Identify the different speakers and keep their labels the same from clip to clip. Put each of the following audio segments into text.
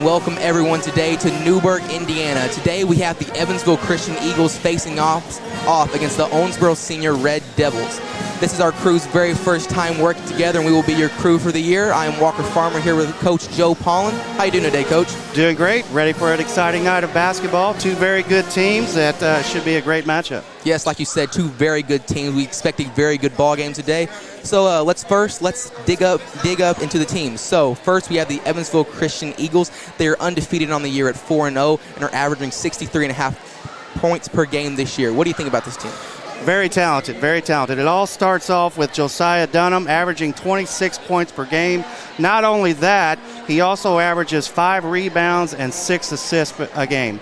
Speaker 1: Welcome everyone today to Newburgh, Indiana. Today we have the Evansville Christian Eagles facing off against the Owensboro Senior Red Devils. This is our crew's very first time working together, and we will be your crew for the year. I am Walker Farmer here with Coach Joe Pollan. How you doing today, Coach?
Speaker 2: Doing great. Ready for an exciting night of basketball. Two very good teams that should be a great matchup.
Speaker 1: Yes, like you said, two very good teams. We expect a very good ball game today. So let's dig up into the teams. So first we have the Evansville Christian Eagles. They are undefeated on the year at 4-0 and are averaging 63.5 points per game this year. What do you think about this team?
Speaker 2: Very talented, very talented. It all starts off with Josiah Dunham averaging 26 points per game. Not only that, he also averages 5 rebounds and 6 assists a game.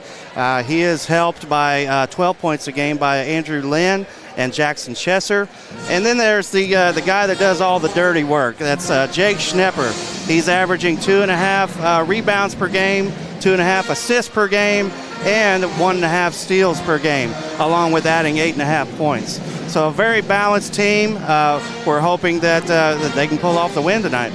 Speaker 2: He is helped by 12 points a game by Andrew Lynn and Jackson Chesser. And then there's the guy that does all the dirty work. That's Jake Schnepper. He's averaging 2.5 rebounds per game, 2.5 assists per game, and 1.5 steals per game, along with adding 8.5 points. So a very balanced team. We're hoping that they can pull off the win tonight.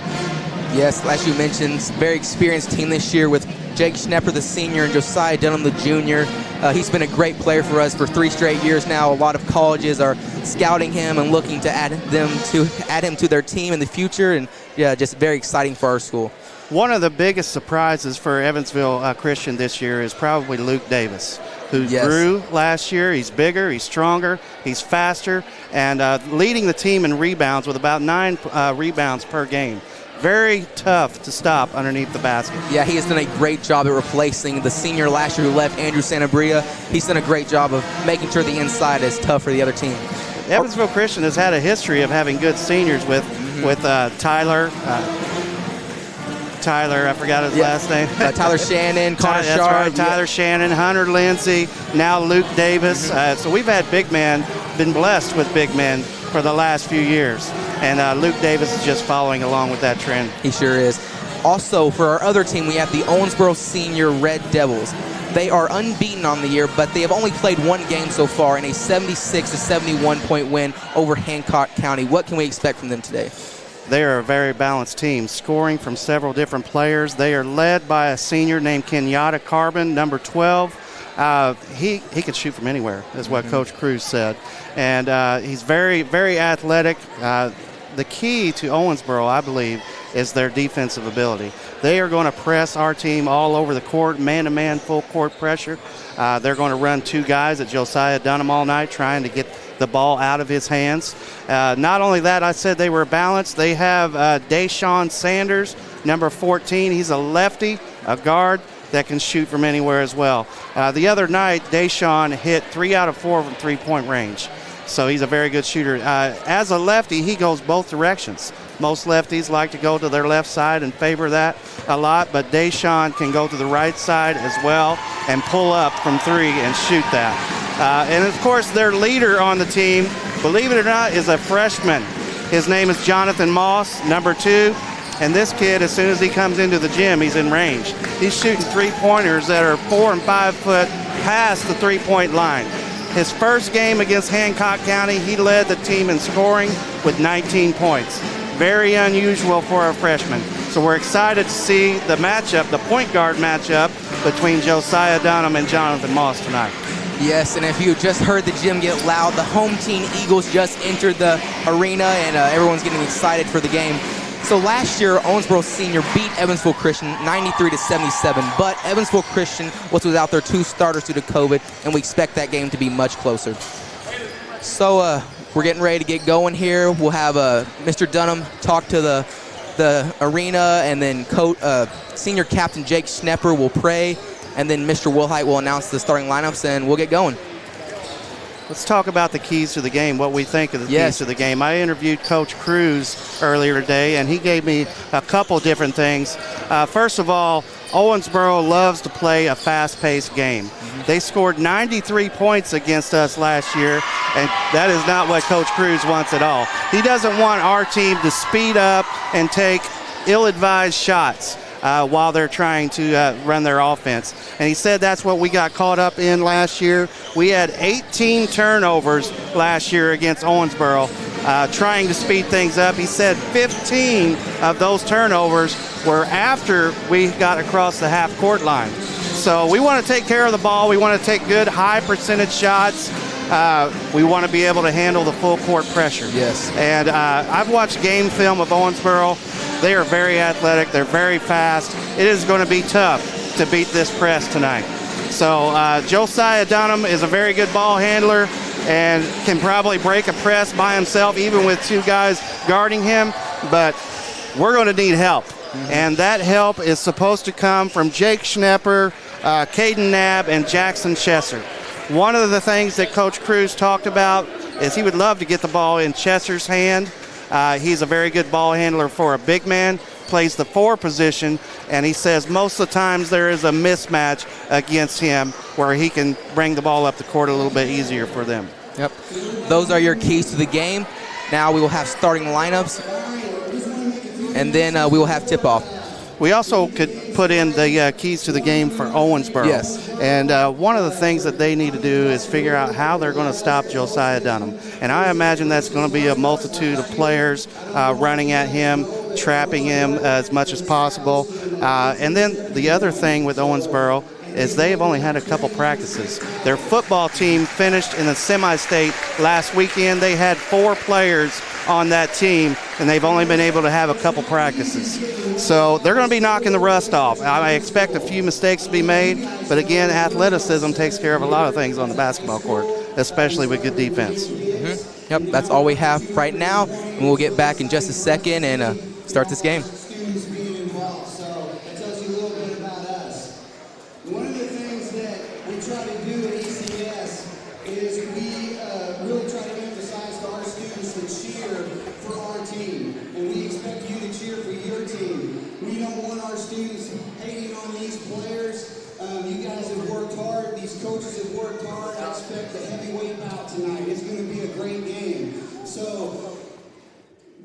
Speaker 1: Yes, as you mentioned, very experienced team this year with Jake Schnepper, the senior, and Josiah Dunham, the junior. He's been a great player for us for 3 straight years now. A lot of colleges are scouting him and looking to add him to their team in the future, and yeah, just very exciting for our school.
Speaker 2: One of the biggest surprises for Evansville Christian this year is probably Luke Davis, who grew last year. He's bigger, he's stronger, he's faster, and leading the team in rebounds with about 9 rebounds per game. Very tough to stop underneath the basket.
Speaker 1: Yeah, he has done a great job at replacing the senior last year who left, Andrew Santabria. He's done a great job of making sure the inside is tough for the other team.
Speaker 2: Evansville Christian has had a history of having good seniors with Tyler, I forgot his last name.
Speaker 1: Tyler Shannon, Connor
Speaker 2: That's
Speaker 1: Sharp.
Speaker 2: right, Tyler Shannon, Hunter Lindsay, now Luke Davis. So we've had been blessed with big men for the last few years. And Luke Davis is just following along with that trend.
Speaker 1: He sure is. Also, for our other team, we have the Owensboro Senior Red Devils. They are unbeaten on the year, but they have only played 1 game so far in a 76-71 point win over Hancock County. What can we expect from them today?
Speaker 2: They are a very balanced team, scoring from several different players. They are led by a senior named Kenyatta Carbon, number 12. He can shoot from anywhere, is what Coach Cruz said. And he's very, very athletic. The key to Owensboro, I believe, is their defensive ability. They are going to press our team all over the court, man-to-man, full-court pressure. They're going to run 2 guys at Josiah Dunham all night, trying to get the ball out of his hands. Not only that, I said they were balanced. They have Deshaun Sanders, number 14. He's a lefty, a guard that can shoot from anywhere as well. The other night, Deshaun hit 3 out of 4 from three-point range. So he's a very good shooter. As a lefty, he goes both directions. Most lefties like to go to their left side and favor that a lot, but Deshaun can go to the right side as well and pull up from 3 and shoot that. And, of course, their leader on the team, believe it or not, is a freshman. His name is Jonathan Moss, number 2. And this kid, as soon as he comes into the gym, he's in range. He's shooting 3-pointers that are 4 and 5 foot past the 3-point line. His first game against Hancock County, he led the team in scoring with 19 points. Very unusual for a freshman. So we're excited to see the matchup, the point guard matchup between Josiah Dunham and Jonathan Moss tonight.
Speaker 1: Yes, and if you just heard the gym get loud, the home team Eagles just entered the arena, and everyone's getting excited for the game. So last year, Owensboro Senior beat Evansville Christian 93-77, but Evansville Christian was without their 2 starters due to COVID, and we expect that game to be much closer. So we're getting ready to get going here. We'll have Mr. Dunham talk to the arena, and then Senior Captain Jake Schnepper will pray, and then Mr. Wilhite will announce the starting lineups, and we'll get going.
Speaker 2: Let's talk about the keys to the game, what we think of the keys to the game. I interviewed Coach Cruz earlier today, and he gave me a couple different things. First of all, Owensboro loves to play a fast-paced game. They scored 93 points against us last year, and that is not what Coach Cruz wants at all. He doesn't want our team to speed up and take ill-advised shots while they're trying to run their offense. And he said that's what we got caught up in last year. We had 18 turnovers last year against Owensboro. trying to speed things up. He said 15 of those turnovers were after we got across the half-court line. So we want to take care of the ball. We want to take good high-percentage shots. We want to be able to handle the full-court pressure.
Speaker 1: Yes.
Speaker 2: And I've watched game film of Owensboro. They are very athletic. They're very fast. It is going to be tough to beat this press tonight. So Josiah Dunham is a very good ball handler and can probably break a press by himself, even with two guys guarding him. But we're going to need help. And that help is supposed to come from Jake Schnepper, Caden Knabb, and Jackson Chesser. One of the things that Coach Cruz talked about is he would love to get the ball in Chesser's hand. He's a very good ball handler for a big man, plays the 4 position, and he says most of the times there is a mismatch against him where he can bring the ball up the court a little bit easier for them.
Speaker 1: Yep. Those are your keys to the game. Now we will have starting lineups, and then we will have tip-off.
Speaker 2: We also could put in the keys to the game for Owensboro.
Speaker 1: Yes.
Speaker 2: And one of the things that they need to do is figure out how they're going to stop Josiah Dunham. And I imagine that's going to be a multitude of players running at him, trapping him as much as possible. And then the other thing with Owensboro is they have only had a couple practices. Their football team finished in the semi-state last weekend. They had 4 players on that team, and they've only been able to have a couple practices. So they're going to be knocking the rust off. I expect a few mistakes to be made, but again, athleticism takes care of a lot of things on the basketball court, especially with good defense.
Speaker 1: Mm-hmm. Yep, that's all we have right now, and we'll get back in just a second and start this game.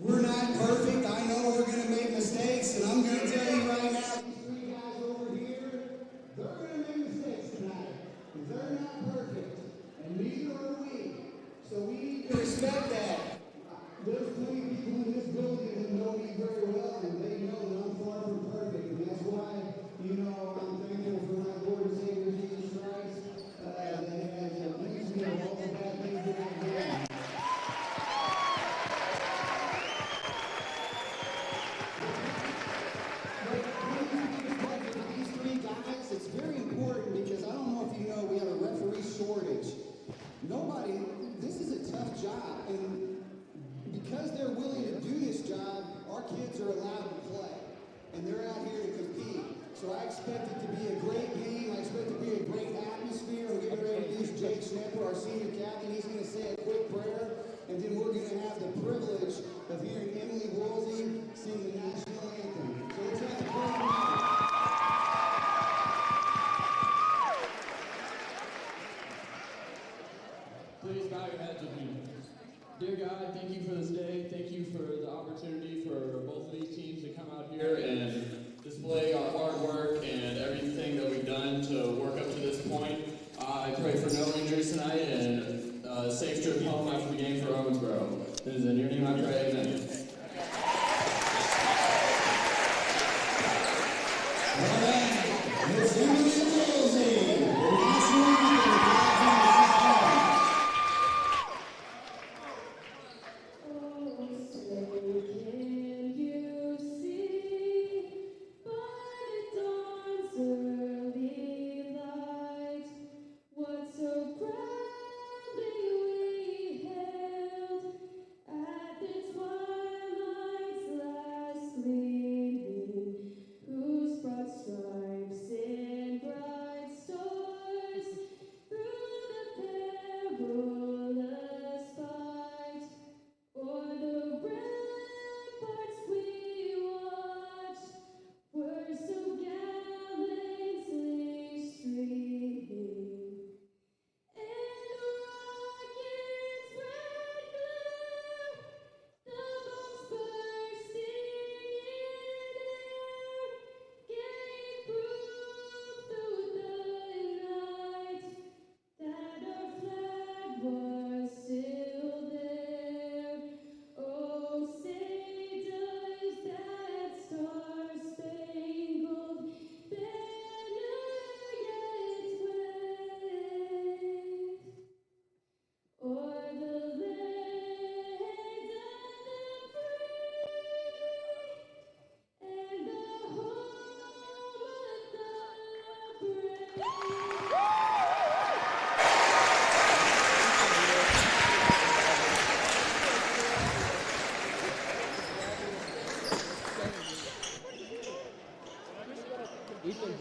Speaker 3: We're not perfect. I know we're going to make mistakes, and I'm going to tell you right now, these 3 guys over here, they're going to make mistakes tonight. They're not perfect, and neither are we. So we need to respect that. There's plenty of people in this building that know me very well, and they know that I'm far from perfect, and that's why, I'm thankful for my Lord and Savior Jesus Christ that has released me of all the bad things that I've done. It's very important because I don't know if you know we have a referee shortage. This is a tough job, and because they're willing to do this job, our kids are allowed to play, and they're out here to compete. So I expect it to be a great game. I expect it to be a great atmosphere. We're getting ready to use Jake Schnepper, our senior captain. He's going to say a quick prayer, and then we're going to have the privilege of hearing Emily Woolsey sing the national anthem. So let's have a great night.
Speaker 4: Please bow your heads with me. Dear God, thank you for this day. Thank you for the opportunity for both of these teams to come out here and display our hard work and everything that we've done to work up to this point. I pray for no injuries tonight and a safe trip home after the game for Owensboro. It is in your name I pray, amen.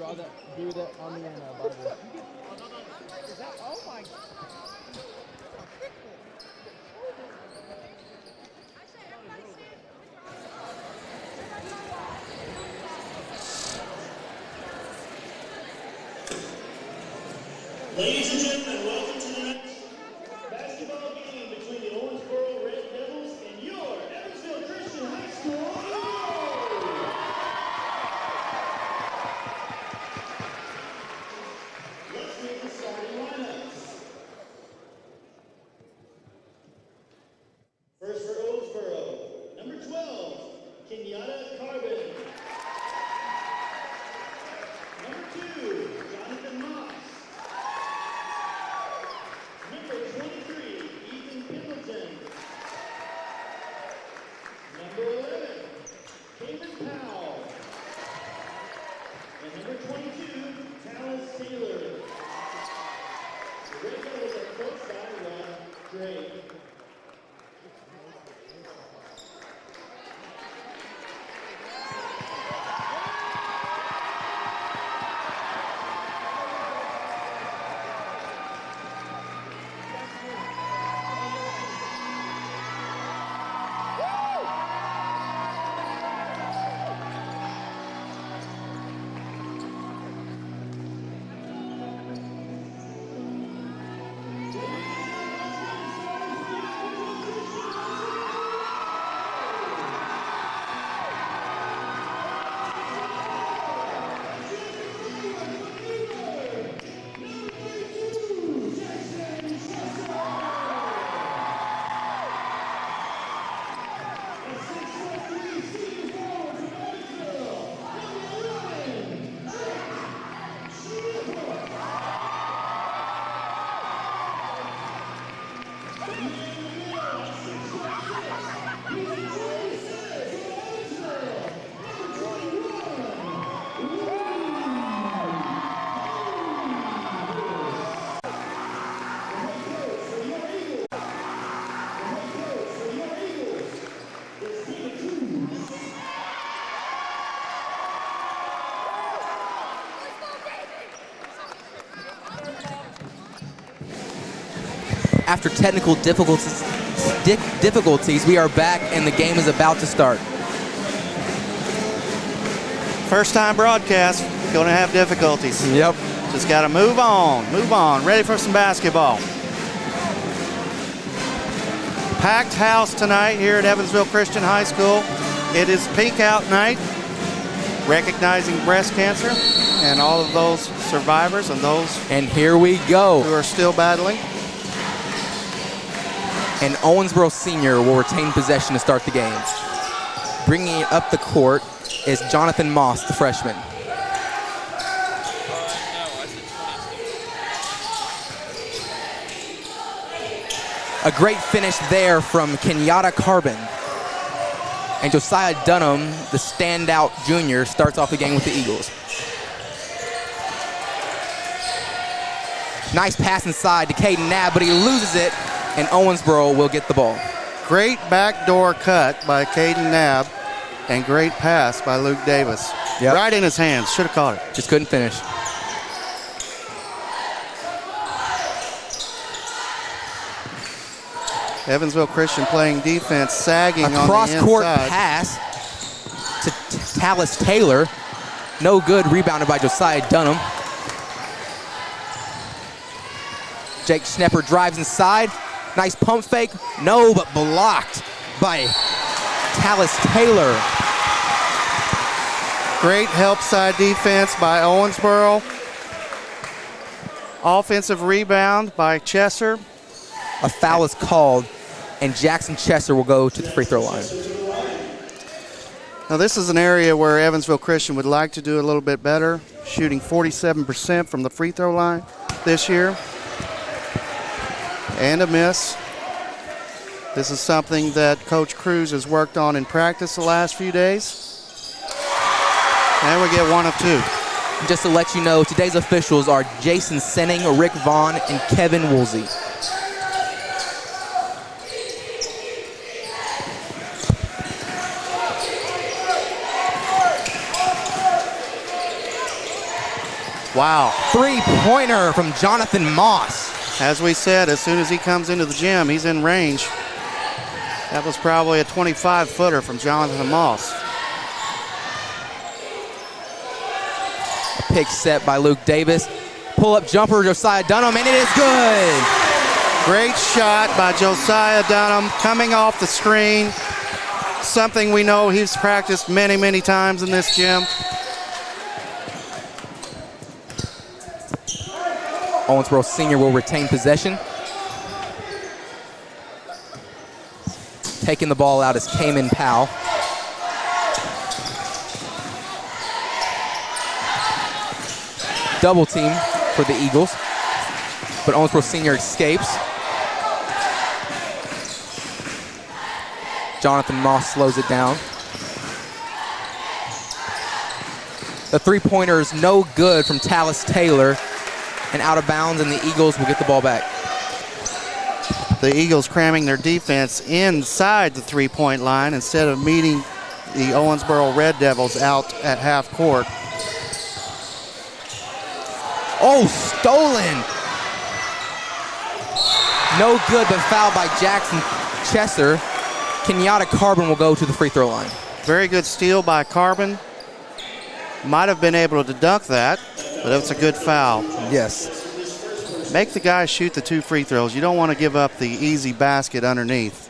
Speaker 5: draw that, do that on the Bible. Oh my.
Speaker 6: Ladies and gentlemen, welcome to the next basketball game between the Owensboro Red Devils and your Evansville Christian High School Eagles. Let's make the starting lineups. First for Owensboro, number 12, Kenyatta Carbon. Number 2, Jonathan Moss. Number 23, Ethan Pendleton. Number 11, Cayman Powell. And number 22, Tallis Taylor. The Red Devils are coached by Ron Drake.
Speaker 1: After technical difficulties, we are back and the game is about to start.
Speaker 2: First time broadcast, going to have difficulties.
Speaker 1: Yep.
Speaker 2: Just got to move on. Ready for some basketball. Packed house tonight here at Evansville Christian High School. It is Pink Out Night, recognizing breast cancer and all of those survivors and those
Speaker 1: And here we go.
Speaker 2: who are still battling.
Speaker 1: And Owensboro Senior will retain possession to start the game. Bringing it up the court is Jonathan Moss, the freshman. A great finish there from Kenyatta Carbon. And Josiah Dunham, the standout junior, starts off the game with the Eagles. Nice pass inside to Caden Knabb, but he loses it, and Owensboro will get the ball.
Speaker 2: Great backdoor cut by Caden Knabb and great pass by Luke Davis.
Speaker 1: Yep.
Speaker 2: Right in his hands. Should have caught it.
Speaker 1: Just couldn't finish.
Speaker 2: Evansville Christian playing defense, sagging on the inside.
Speaker 1: Cross-court pass to Tallis Taylor. No good, rebounded by Josiah Dunham. Jake Schnepper drives inside. Nice pump fake. No, but blocked by Tallis Taylor.
Speaker 2: Great help side defense by Owensboro. Offensive rebound by Chesser.
Speaker 1: A foul is called, and Jackson Chesser will go to the free throw line.
Speaker 2: Now this is an area where Evansville Christian would like to do a little bit better, shooting 47% from the free throw line this year. And a miss. This is something that Coach Cruz has worked on in practice the last few days. And we get 1 of 2.
Speaker 1: Just to let you know, today's officials are Jason Senning, Rick Vaughn, and Kevin Woolsey.
Speaker 2: Wow.
Speaker 1: Three-pointer from Jonathan Moss.
Speaker 2: As we said, as soon as he comes into the gym, he's in range. That was probably a 25-footer from Jonathan Moss.
Speaker 1: A pick set by Luke Davis. Pull-up jumper, Josiah Dunham, and it is good.
Speaker 2: Great shot by Josiah Dunham coming off the screen. Something we know he's practiced many, many times in this gym.
Speaker 1: Owensboro Senior will retain possession. Taking the ball out is Cayman Powell. Double team for the Eagles, but Owensboro Senior escapes. Jonathan Moss slows it down. The three-pointer is no good from Tallis Taylor, and out of bounds, and the Eagles will get the ball back.
Speaker 2: The Eagles cramming their defense inside the three-point line instead of meeting the Owensboro Red Devils out at half court.
Speaker 1: Oh, stolen. No good, but fouled by Jackson Chesser. Kenyatta Carbon will go to the free throw line.
Speaker 2: Very good steal by Carbon. Might have been able to dunk that, but it's a good foul.
Speaker 1: Yes.
Speaker 2: Make the guy shoot the two free throws. You don't want to give up the easy basket underneath.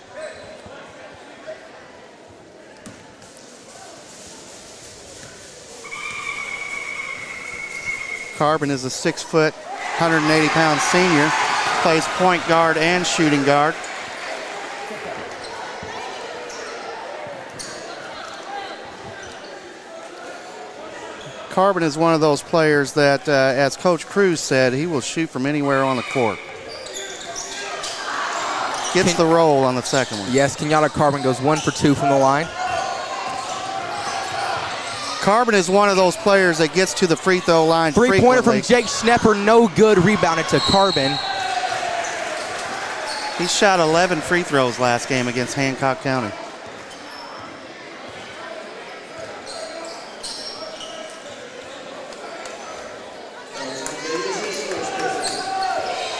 Speaker 2: Carbon is a 6-foot, 180-pound senior. Plays point guard and shooting guard. Carbon is one of those players that, as Coach Cruz said, he will shoot from anywhere on the court. Gets the roll on the second one.
Speaker 1: Yes, Kenyatta Carbon goes 1 for 2 from the line.
Speaker 2: Carbon is one of those players that gets to the free throw line frequently.
Speaker 1: Three-pointer from Jake Schnepper, no good. Rebounded to Carbon.
Speaker 2: He shot 11 free throws last game against Hancock County.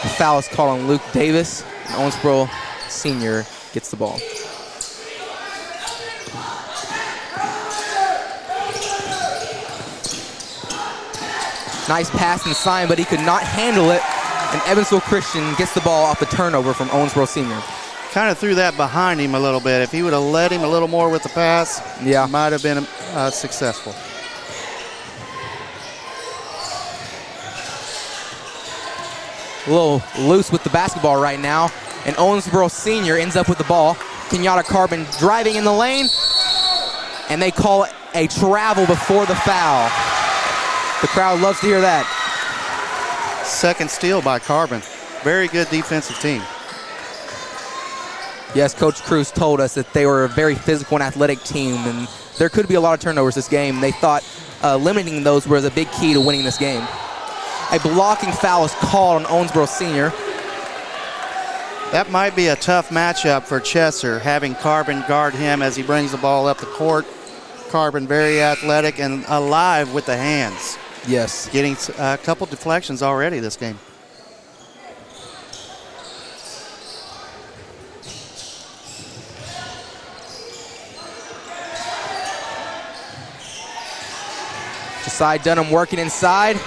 Speaker 1: The foul is called on Luke Davis, and Owensboro Senior gets the ball. Nice pass inside, but he could not handle it, and Evansville Christian gets the ball off the turnover from Owensboro Senior.
Speaker 2: Kind of threw that behind him a little bit. If he would have led him a little more with the pass,
Speaker 1: yeah,
Speaker 2: he might have been successful.
Speaker 1: A little loose with the basketball right now, and Owensboro Senior ends up with the ball. Kenyatta Carbon driving in the lane, and they call it a travel before the foul. The crowd loves to hear that.
Speaker 2: Second steal by Carbon. Very good defensive team.
Speaker 1: Yes, Coach Cruz told us that they were a very physical and athletic team, and there could be a lot of turnovers this game. They thought limiting those was a big key to winning this game. A blocking foul is called on Owensboro Senior.
Speaker 2: That might be a tough matchup for Chesser, having Carbon guard him as he brings the ball up the court. Carbon very athletic and alive with the hands.
Speaker 1: Yes.
Speaker 2: Getting a couple deflections already this game.
Speaker 1: Josiah Dunham working inside.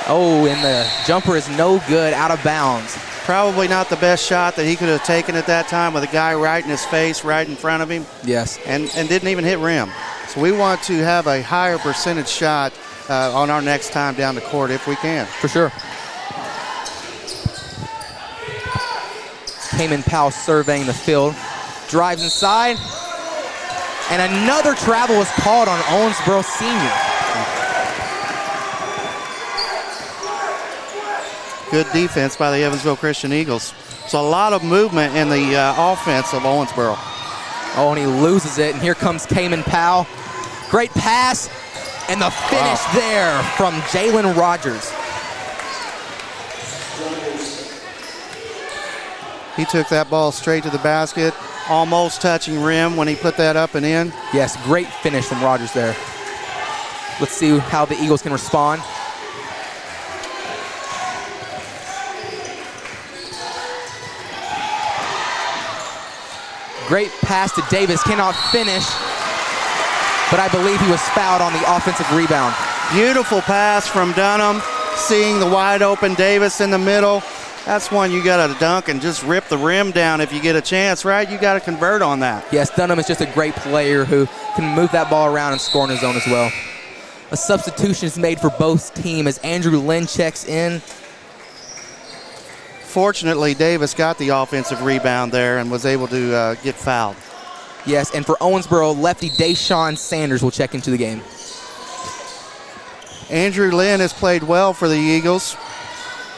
Speaker 1: Oh, and the jumper is no good, out of bounds.
Speaker 2: Probably not the best shot that he could have taken at that time with a guy right in his face, right in front of him.
Speaker 1: Yes.
Speaker 2: And didn't even hit rim. So we want to have a higher percentage shot on our next time down the court if we can.
Speaker 1: For sure. Cayman Powell surveying the field. Drives inside. And another travel was called on Owensboro Senior.
Speaker 2: Good defense by the Evansville Christian Eagles. So a lot of movement in the offense of Owensboro.
Speaker 1: Oh, and he loses it, and here comes Cayman Powell. Great pass, and the finish there from Jalen Rogers.
Speaker 2: He took that ball straight to the basket, almost touching rim when he put that up and in.
Speaker 1: Yes, great finish from Rogers there. Let's see how the Eagles can respond. Great pass to Davis, cannot finish, but I believe he was fouled on the offensive rebound.
Speaker 2: Beautiful pass from Dunham, seeing the wide open Davis in the middle. That's one you got to dunk and just rip the rim down if you get a chance, right? You got to convert on that.
Speaker 1: Yes, Dunham is just a great player who can move that ball around and score on his own as well. A substitution is made for both teams as Andrew Lynn checks in.
Speaker 2: Fortunately, Davis got the offensive rebound there and was able to get fouled.
Speaker 1: Yes, and for Owensboro, lefty Deshaun Sanders will check into the game.
Speaker 2: Andrew Lynn has played well for the Eagles,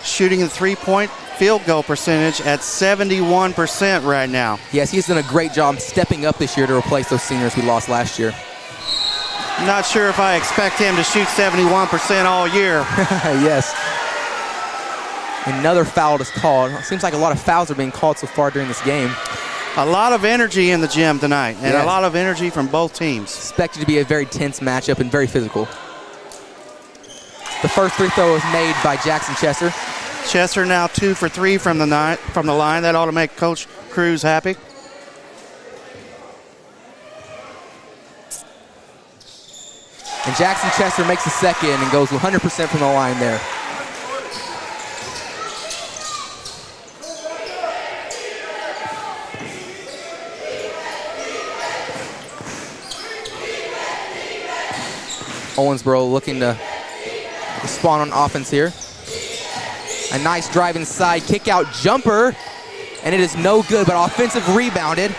Speaker 2: shooting the three-point field goal percentage at 71% right now.
Speaker 1: Yes, he's done a great job stepping up this year to replace those seniors we lost last year.
Speaker 2: Not sure if I expect him to shoot 71% all year.
Speaker 1: Yes. Another foul is called. It seems like a lot of fouls are being called so far during this game.
Speaker 2: A lot of energy in the gym tonight, and
Speaker 1: yes,
Speaker 2: a lot of energy from both teams.
Speaker 1: Expected to be a very tense matchup and very physical. The first free throw is made by Jackson Chester.
Speaker 2: Chester now 2 for 3 from the line. That ought to make Coach Cruz happy.
Speaker 1: And Jackson Chester makes the second and goes 100% from the line there. Owensboro looking to respond on offense here. A nice drive inside, kick out jumper, and it is no good, but offensive rebounded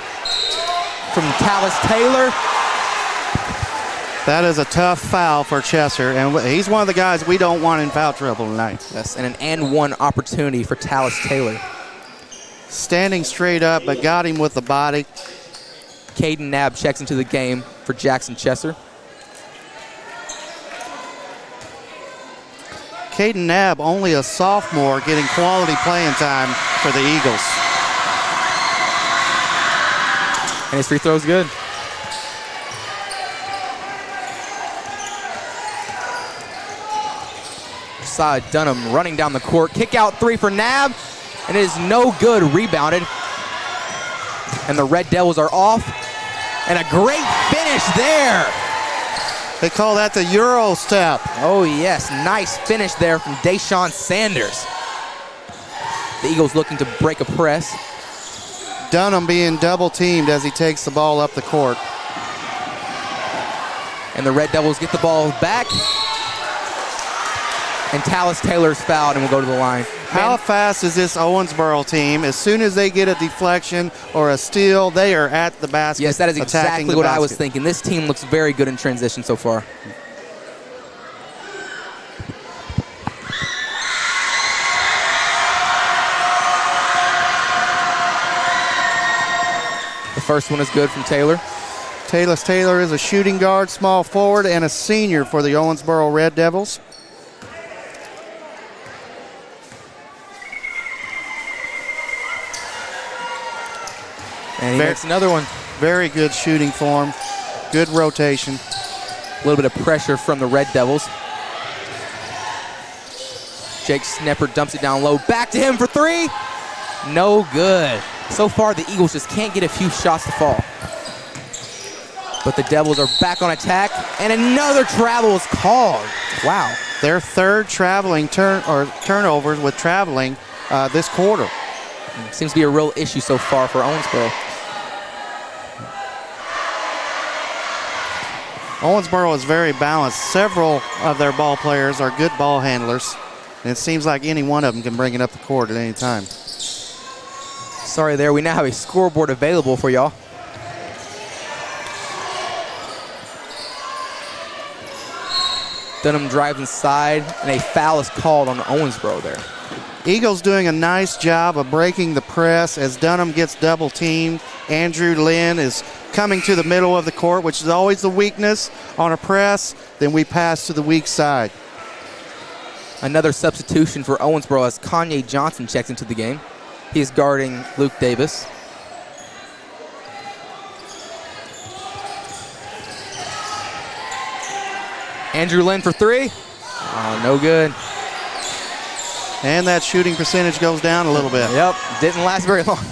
Speaker 1: from Tallis Taylor.
Speaker 2: That is a tough foul for Chester, and he's one of the guys we don't want in foul trouble tonight.
Speaker 1: Yes, and an and-one opportunity for Tallis Taylor.
Speaker 2: Standing straight up, but got him with the body.
Speaker 1: Caden Knabb checks into the game for Jackson Chester.
Speaker 2: Caden Knabb, only a sophomore, getting quality playing time for the Eagles.
Speaker 1: And his free throw is good. Josiah Dunham running down the court. Kick out three for Knabb, and it is no good. Rebounded. And the Red Devils are off. And a great finish there.
Speaker 2: They call that the Euro step.
Speaker 1: Oh, yes. Nice finish there from Deshaun Sanders. The Eagles looking to break a press.
Speaker 2: Dunham being double teamed as he takes the ball up the court.
Speaker 1: And the Red Devils get the ball back. And Tallis Taylor's fouled and will go to the line.
Speaker 2: How fast is this Owensboro team? As soon as they get a deflection or a steal, they are at the basket.
Speaker 1: Yes, that is exactly what I was
Speaker 2: basket.
Speaker 1: thinking. This team looks very good in transition so far. The first one is good from Taylor.
Speaker 2: Tallis Taylor is a shooting guard, small forward, and a senior for the Owensboro Red Devils.
Speaker 1: And he makes another one.
Speaker 2: Very good shooting form. Good rotation.
Speaker 1: A little bit of pressure from the Red Devils. Jake Snepper dumps it down low. Back to him for three. No good. So far, the Eagles just can't get a few shots to fall. But the Devils are back on attack, and another travel is called. Wow.
Speaker 2: Their third traveling turnovers with traveling this quarter.
Speaker 1: Seems to be a real issue so far for Owensboro.
Speaker 2: Owensboro is very balanced. Several of their ball players are good ball handlers, and it seems like any one of them can bring it up the court at any time.
Speaker 1: Sorry there, we now have a scoreboard available for y'all. Dunham drives inside, and a foul is called on Owensboro there.
Speaker 2: Eagles doing a nice job of breaking the press as Dunham gets double teamed. Andrew Lynn is coming to the middle of the court, which is always the weakness on a press. Then we pass to the weak side.
Speaker 1: Another substitution for Owensboro as Kanye Johnson checks into the game. He's guarding Luke Davis. Andrew Lynn for three. Oh, no good.
Speaker 2: And that shooting percentage goes down a little bit.
Speaker 1: Yep, didn't last very long.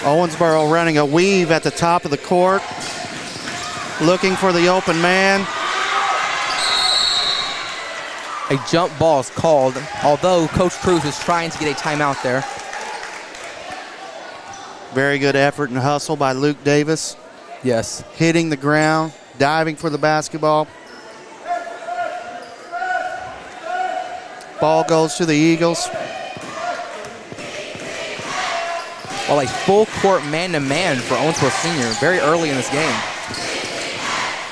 Speaker 2: Owensboro running a weave at the top of the court, looking for the open man.
Speaker 1: A jump ball is called, although Coach Cruz is trying to get a timeout there.
Speaker 2: Very good effort and hustle by Luke Davis.
Speaker 1: Yes.
Speaker 2: Hitting the ground, diving for the basketball. Ball goes to the Eagles.
Speaker 1: Well, a full court man-to-man for Owensboro Senior very early in this game.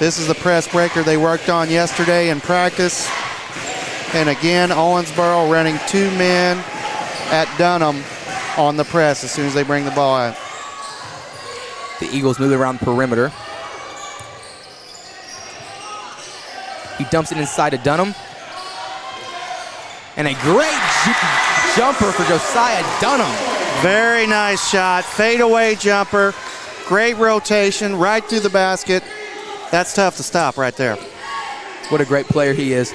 Speaker 2: This is the press breaker they worked on yesterday in practice. And again, Owensboro running 2 men at Dunham on the press as soon as they bring the ball out.
Speaker 1: The Eagles move around the perimeter. He dumps it inside to Dunham. And a great jumper for Josiah Dunham.
Speaker 2: Very nice shot, fadeaway jumper, great rotation, right through the basket. That's tough to stop right there.
Speaker 1: What a great player he is.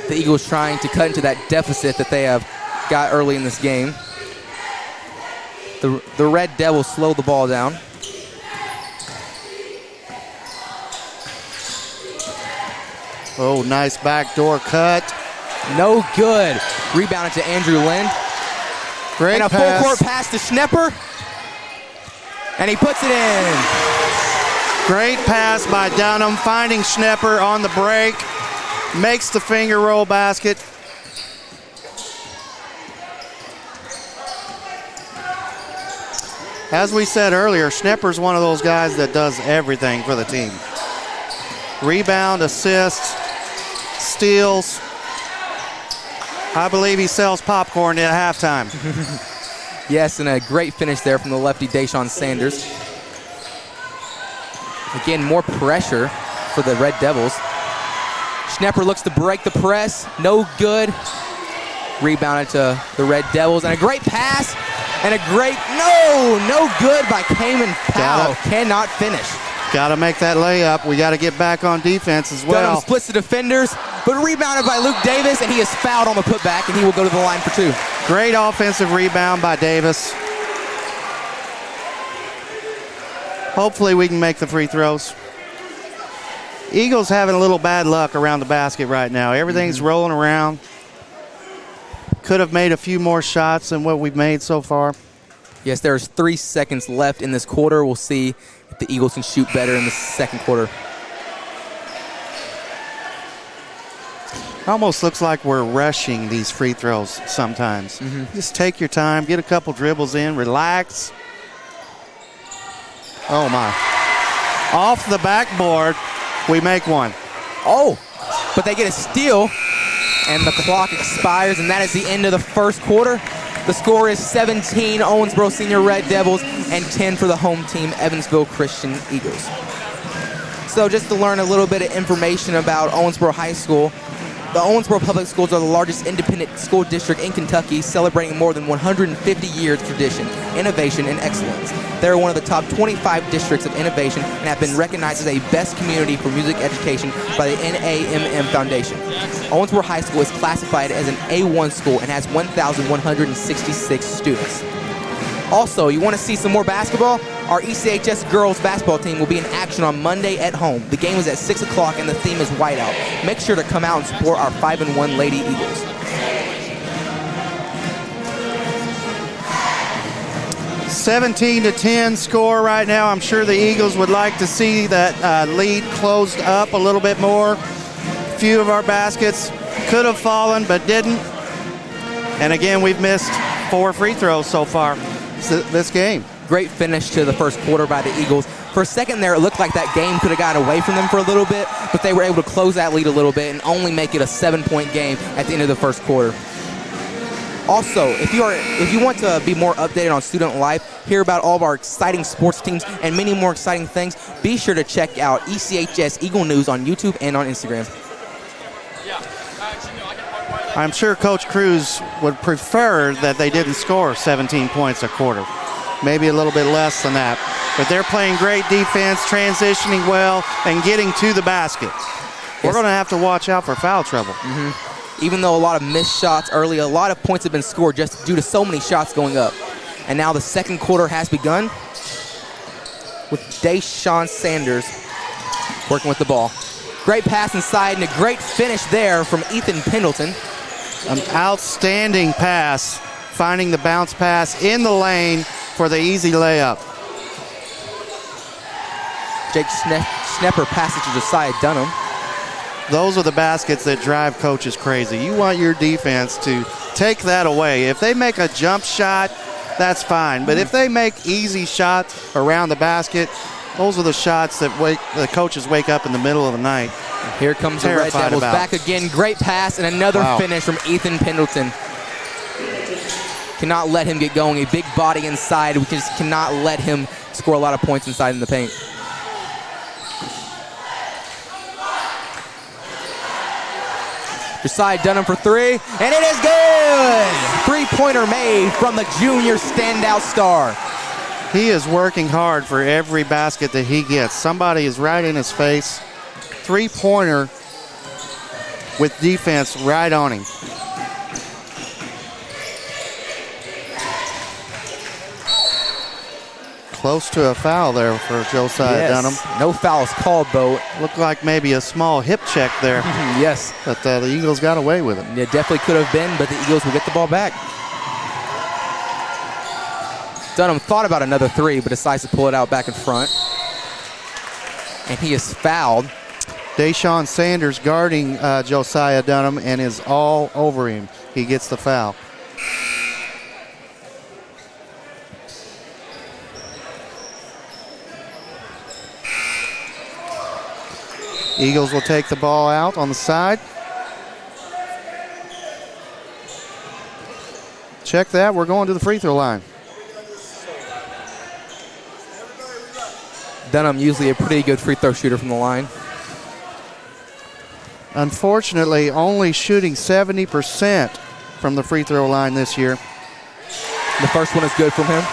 Speaker 1: The Eagles trying to cut into that deficit that they have got early in this game. The Red Devils slow the ball down.
Speaker 2: Oh, nice backdoor cut.
Speaker 1: No good. Rebounded to Andrew Lind.
Speaker 2: Great
Speaker 1: and a
Speaker 2: pass.
Speaker 1: full court pass to Schnepper. And he puts it in.
Speaker 2: Great pass by Dunham, finding Schnepper on the break. Makes the finger roll basket. As we said earlier, Schnepper's one of those guys that does everything for the team. Rebound, assists, steals. I believe he sells popcorn at halftime.
Speaker 1: Yes, and a great finish there from the lefty Deshaun Sanders. Again, more pressure for the Red Devils. Schnepper looks to break the press. No good. Rebounded to the Red Devils. And a great pass. And a great, no good by Cayman Powell. Cannot finish.
Speaker 2: Got to make that layup. We got to get back on defense as well.
Speaker 1: Dunham splits the defenders, but rebounded by Luke Davis, and he is fouled on the putback, and he will go to the line for 2.
Speaker 2: Great offensive rebound by Davis. Hopefully we can make the free throws. Eagles having a little bad luck around the basket right now. Everything's rolling around. Could have made a few more shots than what we've made so far.
Speaker 1: Yes, there's 3 seconds left in this quarter. We'll see if the Eagles can shoot better in the second quarter.
Speaker 2: Almost looks like we're rushing these free throws sometimes. Just take your time, get a couple dribbles in, relax. Oh my. Off the backboard, we make one.
Speaker 1: Oh, but they get a steal, and the clock expires, and that is the end of the first quarter. The score is 17 Owensboro Senior Red Devils and 10 for the home team, Evansville Christian Eagles. So just to learn a little bit of information about Owensboro High School, the Owensboro Public Schools are the largest independent school district in Kentucky, celebrating more than 150 years of tradition, innovation, and excellence. They're one of the top 25 districts of innovation and have been recognized as a best community for music education by the NAMM Foundation. Owensboro High School is classified as an A1 school and has 1,166 students. Also, you want to see some more basketball? Our ECHS girls basketball team will be in action on Monday at home. The game is at 6 o'clock and the theme is whiteout. Make sure to come out and support our 5-1 Lady Eagles.
Speaker 2: 17-10 score right now. I'm sure the Eagles would like to see that lead closed up a little bit more. A few of our baskets could have fallen but didn't. And again, we've missed 4 free throws so far this game.
Speaker 1: Great finish to the first quarter by the Eagles. For a second there, it looked like that game could have gotten away from them for a little bit, but they were able to close that lead a little bit and only make it a 7-point game at the end of the first quarter. Also, if you want to be more updated on student life, hear about all of our exciting sports teams and many more exciting things, be sure to check out ECHS Eagle News on YouTube and on Instagram.
Speaker 2: I'm sure Coach Cruz would prefer that they didn't score 17 points a quarter. Maybe a little bit less than that. But they're playing great defense, transitioning well, and getting to the basket. We're going to have to watch out for foul trouble.
Speaker 1: Even though a lot of missed shots early, a lot of points have been scored just due to so many shots going up. And now the second quarter has begun with Deshaun Sanders working with the ball. Great pass inside and a great finish there from Ethan Pendleton.
Speaker 2: An outstanding pass, finding the bounce pass in the lane for the easy layup.
Speaker 1: Jake Schnepper passes to Josiah Dunham.
Speaker 2: Those are the baskets that drive coaches crazy. You want your defense to take that away. If they make a jump shot, that's fine. But if they make easy shots around the basket, those are the shots that the coaches wake up in the middle of the night.
Speaker 1: Here comes the Red Devils back again. Great pass and another finish from Ethan Pendleton. Cannot let him get going. A big body inside. We just cannot let him score a lot of points inside in the paint. Josiah Dunham for three, and it is good! Three-pointer made from the junior standout star.
Speaker 2: He is working hard for every basket that he gets. Somebody is right in his face. Three-pointer with defense right on him. Close to a foul there for Josiah Dunham.
Speaker 1: No fouls called, though.
Speaker 2: Looked like maybe a small hip check there.
Speaker 1: Yes.
Speaker 2: But the Eagles got away with it.
Speaker 1: It definitely could have been, but the Eagles will get the ball back. Dunham thought about another three, but decides to pull it out back in front. And he is fouled.
Speaker 2: Deshaun Sanders guarding Josiah Dunham and is all over him. He gets the foul. Eagles will take the ball out on the side. Check that. We're going to the free throw line.
Speaker 1: Dunham usually a pretty good free throw shooter from the line.
Speaker 2: Unfortunately, only shooting 70% from the free throw line this year.
Speaker 1: The first one is good from him.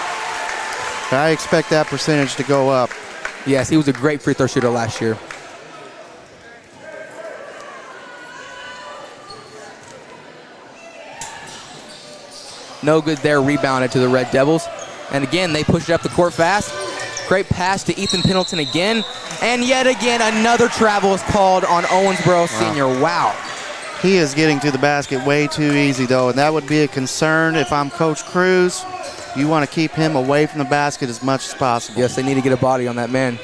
Speaker 2: I expect that percentage to go up.
Speaker 1: Yes, he was a great free throw shooter last year. No good there, rebounded to the Red Devils. And again, they push it up the court fast. Great pass to Ethan Pendleton again. And yet again, another travel is called on Owensboro Senior. Wow.
Speaker 2: He is getting to the basket way too easy, though, and that would be a concern if I'm Coach Cruz. You want to keep him away from the basket as much as possible.
Speaker 1: Yes, they need to get a body on that man.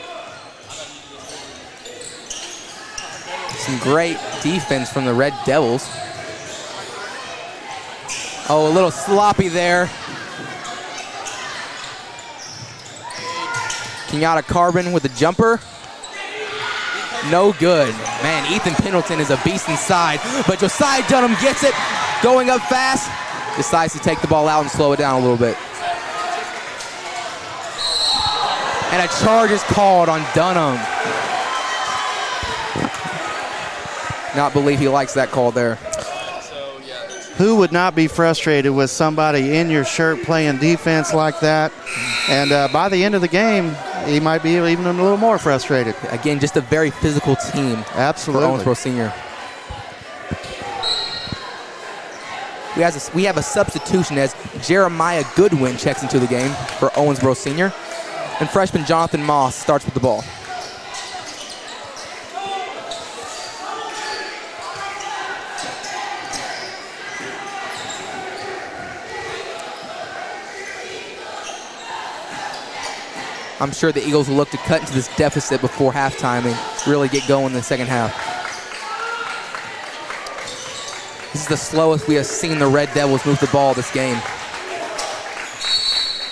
Speaker 1: Some great defense from the Red Devils. Oh, a little sloppy there. Kenyatta Carbon with a jumper. No good. Man, Ethan Pendleton is a beast inside, but Josiah Dunham gets it. Going up fast. Decides to take the ball out and slow it down a little bit. And a charge is called on Dunham. Not believe he likes that call there.
Speaker 2: Who would not be frustrated with somebody in your shirt playing defense like that? And by the end of the game, he might be even a little more frustrated.
Speaker 1: Again, just a very physical team.
Speaker 2: Absolutely.
Speaker 1: For Owensboro Senior. We have a substitution as Jeremiah Goodwin checks into the game for Owensboro Senior. And freshman Jonathan Moss starts with the ball. I'm sure the Eagles will look to cut into this deficit before halftime and really get going in the second half. This is the slowest we have seen the Red Devils move the ball this game.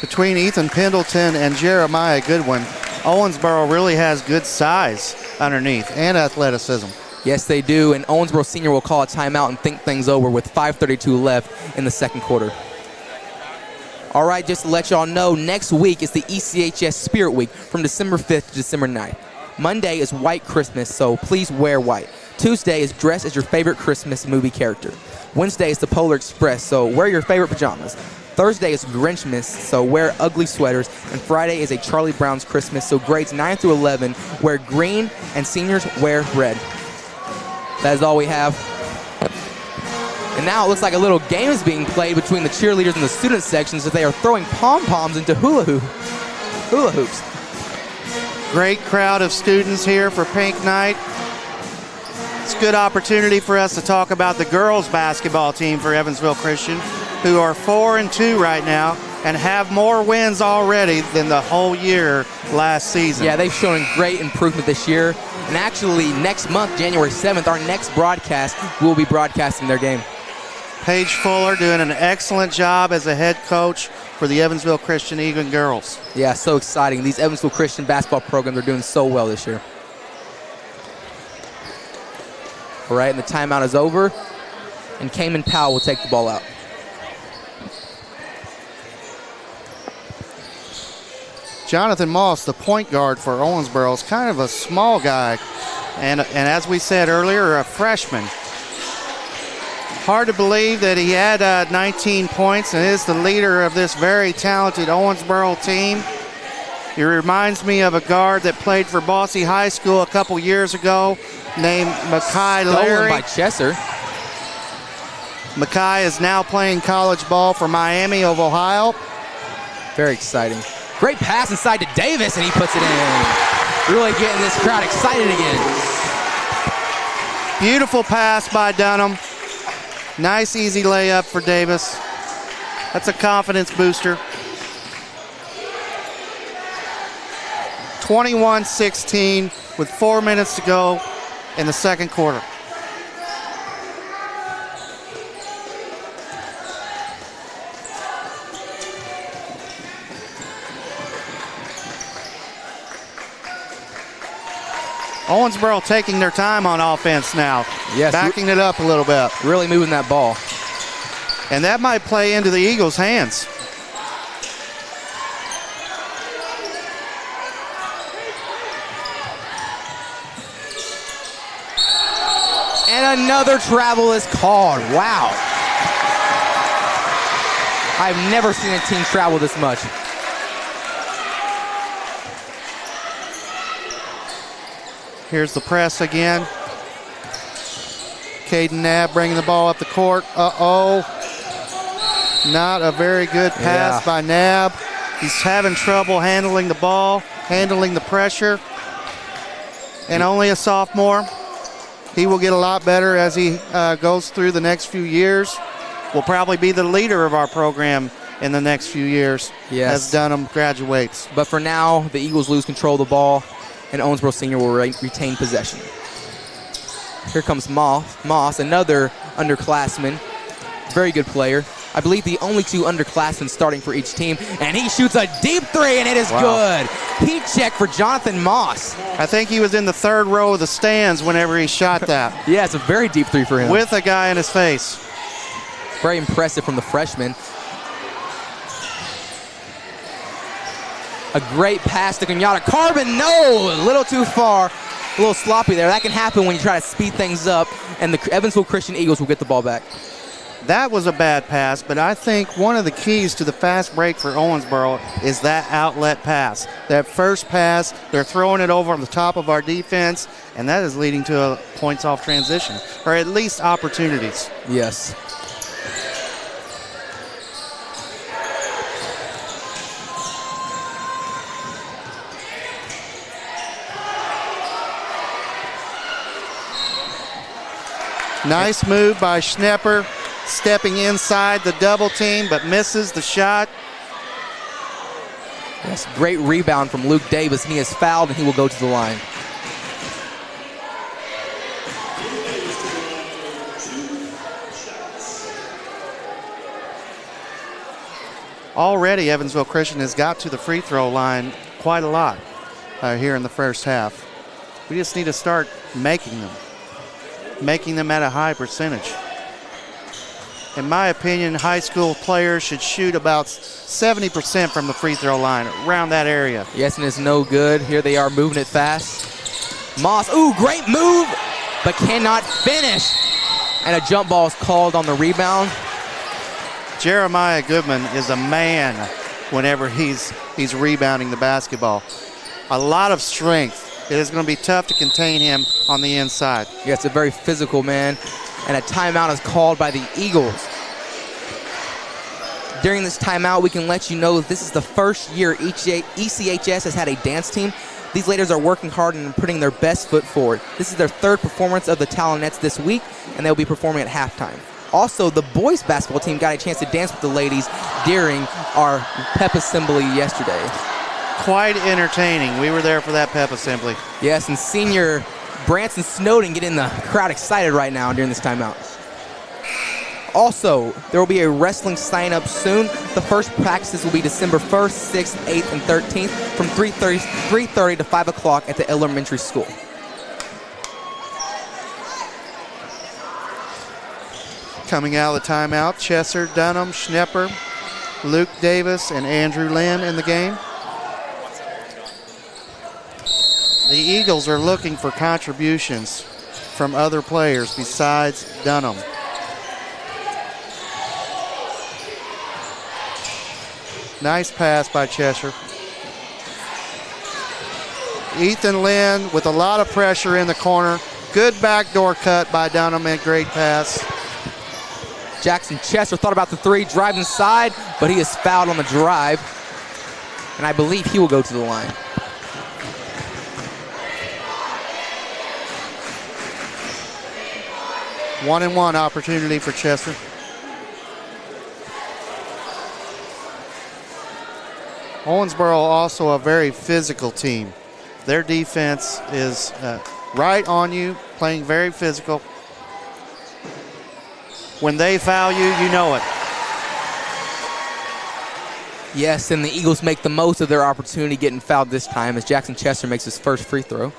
Speaker 2: Between Ethan Pendleton and Jeremiah Goodwin, Owensboro really has good size underneath and athleticism.
Speaker 1: Yes, they do, and Owensboro Senior will call a timeout and think things over with 5:32 left in the second quarter. All right, just to let y'all know, next week is the ECHS Spirit Week from December 5th to December 9th. Monday is White Christmas, so please wear white. Tuesday is dress as your favorite Christmas movie character. Wednesday is the Polar Express, so wear your favorite pajamas. Thursday is Grinchmas, so wear ugly sweaters. And Friday is a Charlie Brown's Christmas, so grades 9 through 11 wear green and seniors wear red. That is all we have. And now it looks like a little game is being played between the cheerleaders and the student sections as they are throwing pom-poms into hula hoops.
Speaker 2: Great crowd of students here for Pink Night. It's a good opportunity for us to talk about the girls basketball team for Evansville Christian, who are 4-2 right now and have more wins already than the whole year last season.
Speaker 1: Yeah, they've shown great improvement this year. And actually, next month, January 7th, our next broadcast, we'll be broadcasting their game.
Speaker 2: Paige Fuller doing an excellent job as a head coach for the Evansville Christian Eagle girls.
Speaker 1: Yeah, so exciting. These Evansville Christian basketball programs are doing so well this year. All right, and the timeout is over, and Cayman Powell will take the ball out.
Speaker 2: Jonathan Moss, the point guard for Owensboro, is kind of a small guy, and as we said earlier, a freshman. Hard to believe that he had 19 points and is the leader of this very talented Owensboro team. He reminds me of a guard that played for Bossy High School a couple years ago named Mackay Larry.
Speaker 1: Stolen by Chesser.
Speaker 2: Mackay is now playing college ball for Miami of Ohio.
Speaker 1: Very exciting. Great pass inside to Davis, and he puts it in. Really getting this crowd excited again.
Speaker 2: Beautiful pass by Dunham. Nice, easy layup for Davis. That's a confidence booster. 21-16 with 4 minutes to go in the second quarter. Owensboro taking their time on offense now.
Speaker 1: Yes.
Speaker 2: Backing it up a little bit.
Speaker 1: Really moving that ball.
Speaker 2: And that might play into the Eagles' hands.
Speaker 1: And another travel is called. Wow. I've never seen a team travel this much.
Speaker 2: Here's the press again. Caden Knabb bringing the ball up the court. Uh-oh. Not a very good pass by Knabb. He's having trouble handling the ball, handling the pressure. And only a sophomore. He will get a lot better as he goes through the next few years. Will probably be the leader of our program in the next few years as Dunham graduates.
Speaker 1: But for now, the Eagles lose control of the ball, and Owensboro Senior will retain possession. Here comes Moss, another underclassman. Very good player. I believe the only two underclassmen starting for each team, and he shoots a deep three, and it is good. Heat check for Jonathan Moss.
Speaker 2: I think he was in the third row of the stands whenever he shot that.
Speaker 1: Yeah, it's a very deep three for him.
Speaker 2: With a guy in his face.
Speaker 1: Very impressive from the freshman. A great pass to Kenyatta. Carbon, no, a little too far. A little sloppy there. That can happen when you try to speed things up, and the Evansville Christian Eagles will get the ball back.
Speaker 2: That was a bad pass, but I think one of the keys to the fast break for Owensboro is that outlet pass. That first pass, they're throwing it over on the top of our defense, and that is leading to a points off transition, or at least opportunities.
Speaker 1: Yes.
Speaker 2: Nice move by Schnepper, stepping inside the double team, but misses the shot.
Speaker 1: Yes, great rebound from Luke Davis. He is fouled, and he will go to the line.
Speaker 2: Already, Evansville Christian has got to the free throw line quite a lot here in the first half. We just need to start making them at a high percentage. In my opinion, high school players should shoot about 70% from the free throw line, around that area.
Speaker 1: Yes, and it's no good. Here they are moving it fast. Moss, ooh, great move, but cannot finish. And a jump ball is called on the rebound.
Speaker 2: Jeremiah Goodman is a man whenever he's rebounding the basketball. A lot of strength. It is going to be tough to contain him on the inside.
Speaker 1: Yeah, it's a very physical man. and a timeout is called by the Eagles. During this timeout, we can let you know this is the first year ECHS has had a dance team. These ladies are working hard and putting their best foot forward. This is their third performance of the Talonets this week, and they'll be performing at halftime. Also, the boys basketball team got a chance to dance with the ladies during our pep assembly yesterday.
Speaker 2: Quite entertaining. We were there for that pep assembly.
Speaker 1: Yes, and senior Branson Snowden getting the crowd excited right now during this timeout. Also, there will be a wrestling sign-up soon. The first practices will be December 1st, 6th, 8th, and 13th from 3:30 to 5 o'clock at the elementary school.
Speaker 2: Coming out of the timeout, Chesser, Dunham, Schnepper, Luke Davis, and Andrew Lynn in the game. The Eagles are looking for contributions from other players besides Dunham. Nice pass by Cheshire. Ethan Lynn with a lot of pressure in the corner. Good backdoor cut by Dunham and great pass.
Speaker 1: Jackson Chester thought about the three, drive inside, but he is fouled on the drive. And I believe he will go to the line.
Speaker 2: One-and-one opportunity for Chester. Owensboro also a very physical team. Their defense is right on you, playing very physical. When they foul you, you know it.
Speaker 1: Yes, and the Eagles make the most of their opportunity getting fouled this time as Jackson Chester makes his first free throw.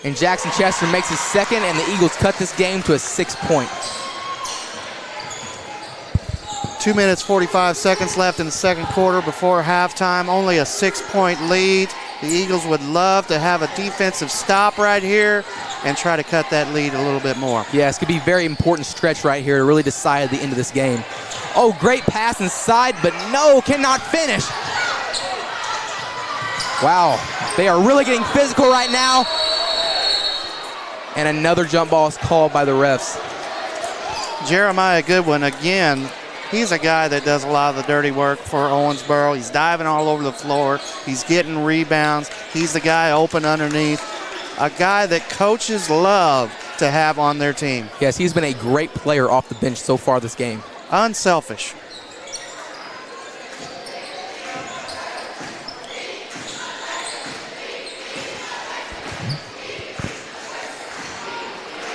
Speaker 1: And Jackson Chester makes his second, and the Eagles cut this game to a 6-point.
Speaker 2: 2 minutes, 45 seconds left in the second quarter before halftime. Only a 6-point lead. The Eagles would love to have a defensive stop right here and try to cut that lead a little bit more.
Speaker 1: Yeah, it's going to be a very important stretch right here to really decide the end of this game. Oh, great pass inside, but no, cannot finish. Wow, they are really getting physical right now. And another jump ball is called by the refs.
Speaker 2: Jeremiah Goodwin, again, he's a guy that does a lot of the dirty work for Owensboro. He's diving all over the floor. He's getting rebounds. He's the guy open underneath. A guy that coaches love to have on their team.
Speaker 1: Yes, he's been a great player off the bench so far this game.
Speaker 2: Unselfish.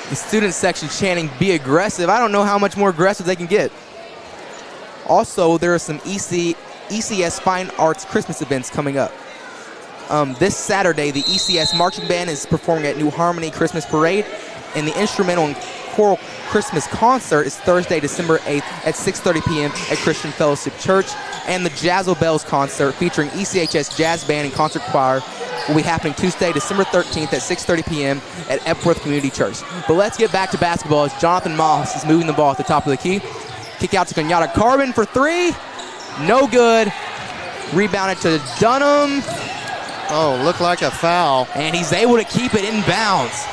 Speaker 1: The student section chanting, "Be aggressive." I don't know how much more aggressive they can get. Also, there are some ECS Fine Arts Christmas events coming up. This Saturday, the ECS Marching Band is performing at New Harmony Christmas Parade, and the Instrumental and Choral Christmas Concert is Thursday, December 8th at 6:30 p.m. at Christian Fellowship Church, and the Jazzo Bells Concert featuring ECHS Jazz Band and Concert Choir will be happening Tuesday, December 13th at 6:30 p.m. at Epworth Community Church. But let's get back to basketball as Jonathan Moss is moving the ball at the top of the key. Kick out to Kenyatta Carbon for three. No good. Rebounded to Dunham.
Speaker 2: Oh, looked like a foul.
Speaker 1: And he's able to keep it in bounds.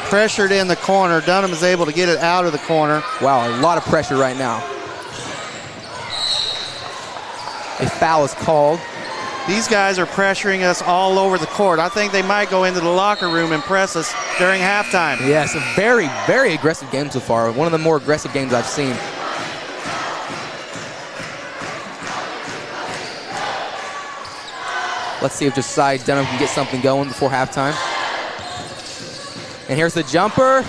Speaker 2: Pressured in the corner. Dunham is able to get it out of the corner.
Speaker 1: Wow, a lot of pressure right now. A foul is called.
Speaker 2: These guys are pressuring us all over the court. I think they might go into the locker room and press us during halftime.
Speaker 1: Yes, a very, very aggressive game so far. One of the more aggressive games I've seen. Let's see if Josiah Dunham can get something going before halftime. And here's the jumper.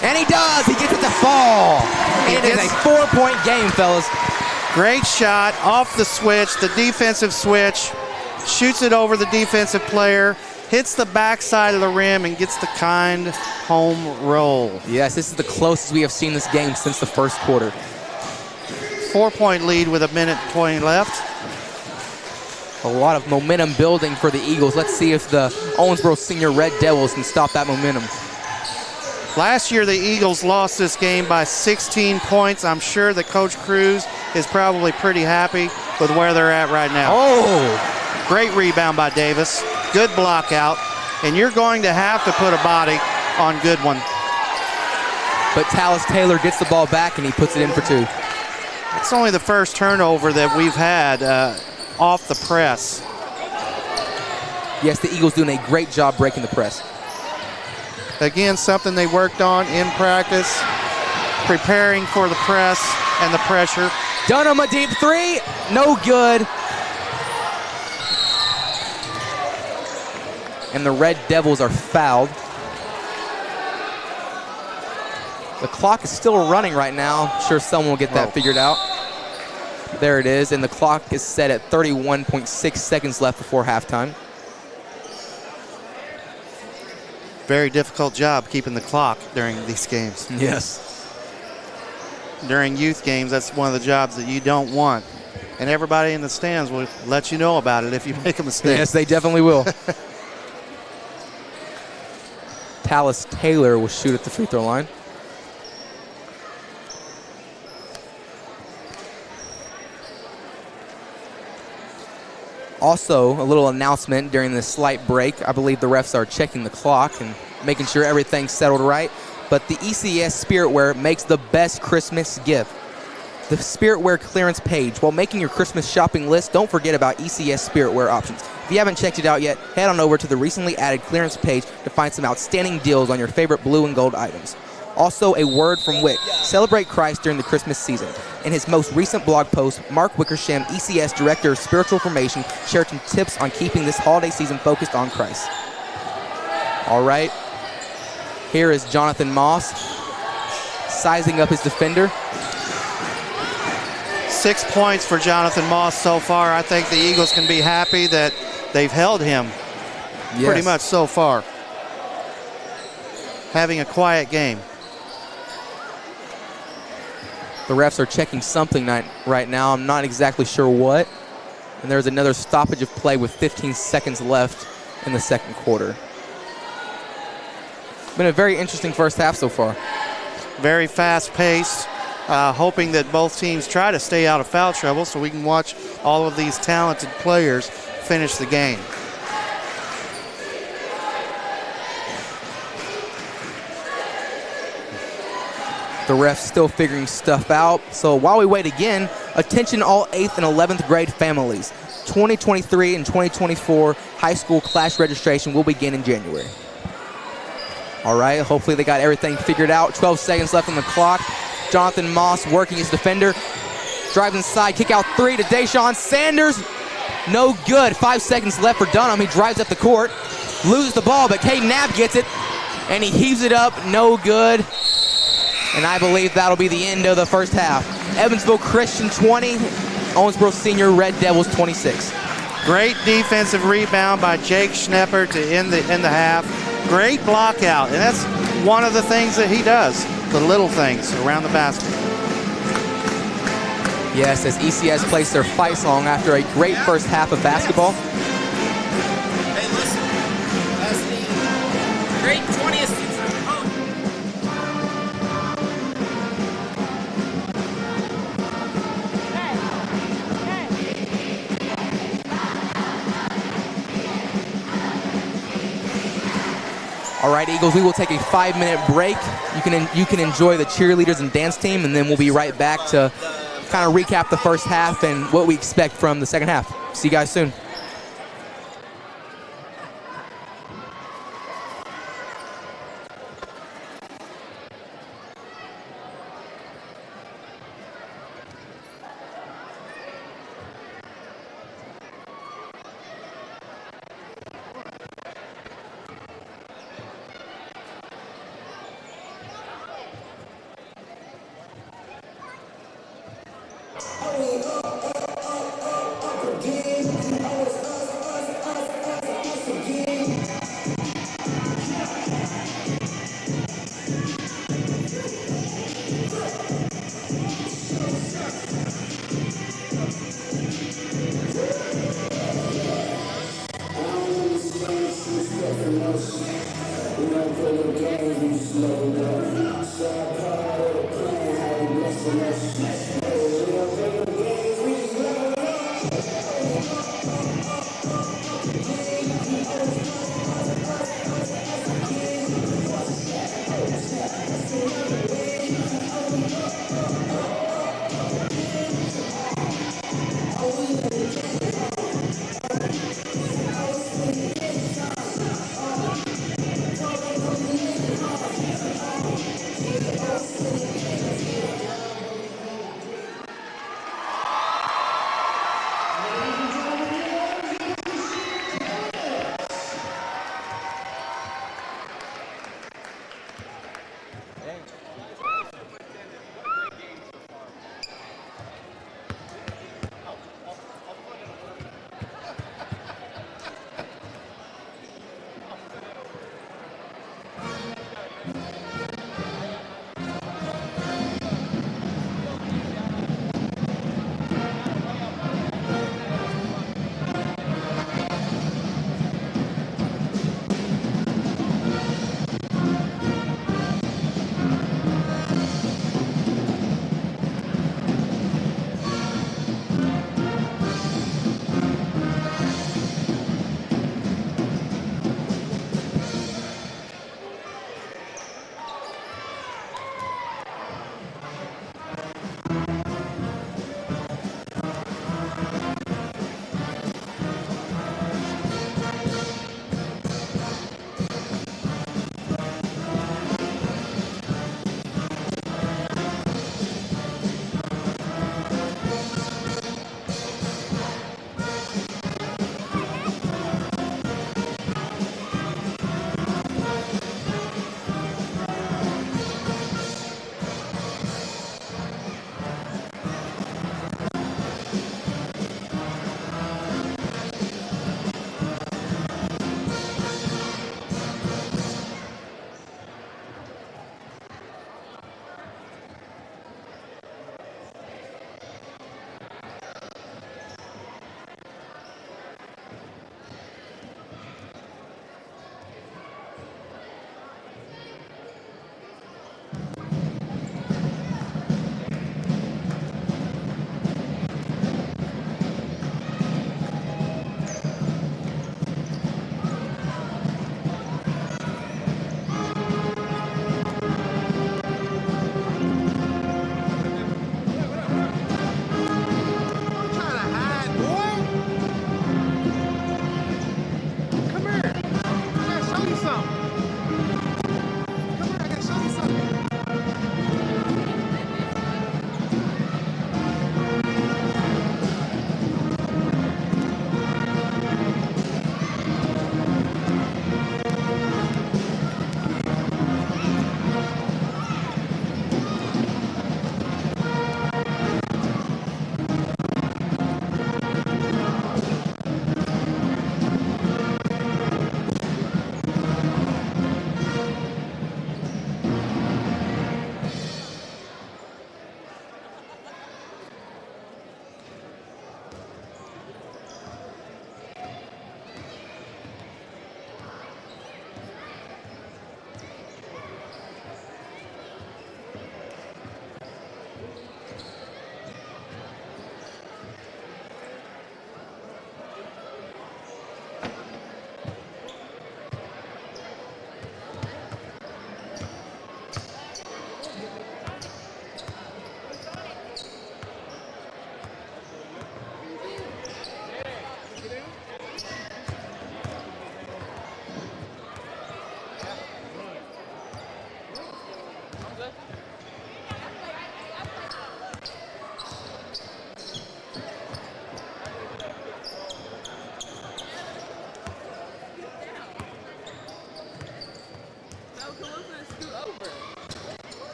Speaker 1: And he does! He gets it to fall! It is a 4-point game, fellas.
Speaker 2: Great shot off the switch, the defensive switch. Shoots it over the defensive player. Hits the backside of the rim and gets the kind home roll.
Speaker 1: Yes, this is the closest we have seen this game since the first quarter.
Speaker 2: 4-point lead with 1:20 left.
Speaker 1: A lot of momentum building for the Eagles. Let's see if the Owensboro Senior Red Devils can stop that momentum.
Speaker 2: Last year, the Eagles lost this game by 16 points. I'm sure that Coach Cruz is probably pretty happy with where they're at right now.
Speaker 1: Oh!
Speaker 2: Great rebound by Davis. Good block out. and you're going to have to put a body on Goodwin.
Speaker 1: But Tallis Taylor gets the ball back, and he puts it in for 2.
Speaker 2: It's only the first turnover that we've had off the press.
Speaker 1: Yes, the Eagles doing a great job breaking the press.
Speaker 2: Again, something they worked on in practice, preparing for the press and the pressure.
Speaker 1: Dunham, a deep 3, no good. And the Red Devils are fouled. The clock is still running right now. I'm sure someone will get that figured out. There it is, and the clock is set at 31.6 seconds left before halftime.
Speaker 2: Very difficult job keeping the clock during these games.
Speaker 1: Yes.
Speaker 2: During youth games, that's one of the jobs that you don't want. And everybody in the stands will let you know about it if you make a mistake.
Speaker 1: Yes, they definitely will. Tallis Taylor will shoot at the free throw line. Also, a little announcement during this slight break. I believe the refs are checking the clock and making sure everything's settled right. But the ECS Spirit Wear makes the best Christmas gift. The Spirit Wear clearance page. While making your Christmas shopping list, don't forget about ECS Spirit Wear options. If you haven't checked it out yet, head on over to the recently added clearance page to find some outstanding deals on your favorite blue and gold items. Also, a word from Wick. Celebrate Christ during the Christmas season. In his most recent blog post, Mark Wickersham, ECS Director of Spiritual Formation, shared some tips on keeping this holiday season focused on Christ. All right. Here is Jonathan Moss sizing up his defender.
Speaker 2: 6 points for Jonathan Moss so far. I think the Eagles can be happy that they've held him pretty much so far. Having a quiet game.
Speaker 1: The refs are checking something right now. I'm not exactly sure what. And there's another stoppage of play with 15 seconds left in the second quarter. Been a very interesting first half so far.
Speaker 2: Very fast-paced, hoping that both teams try to stay out of foul trouble so we can watch all of these talented players finish the game.
Speaker 1: The refs still figuring stuff out. So while we wait again, attention all 8th and 11th grade families. 2023 and 2024 high school class registration will begin in January. All right, hopefully they got everything figured out. 12 seconds left on the clock. Jonathan Moss working his defender. Drives inside, kick out 3 to Deshaun Sanders. No good. 5 seconds left for Dunham. He drives up the court, loses the ball, but Caden Knapp gets it, and he heaves it up. No good. And I believe that'll be the end of the first half. Evansville Christian 20, Owensboro Senior Red Devils 26.
Speaker 2: Great defensive rebound by Jake Schnepper to end the half. Great block out, and that's one of the things that he does, the little things around the basket.
Speaker 1: Yes, as ECS plays their fight song after a great first half of basketball.
Speaker 7: Hey, listen, that's the great 20th season.
Speaker 1: All right, Eagles, we will take a 5-minute break. You can enjoy the cheerleaders and dance team, and then we'll be right back to kind of recap the first half and what we expect from the second half. See you guys soon.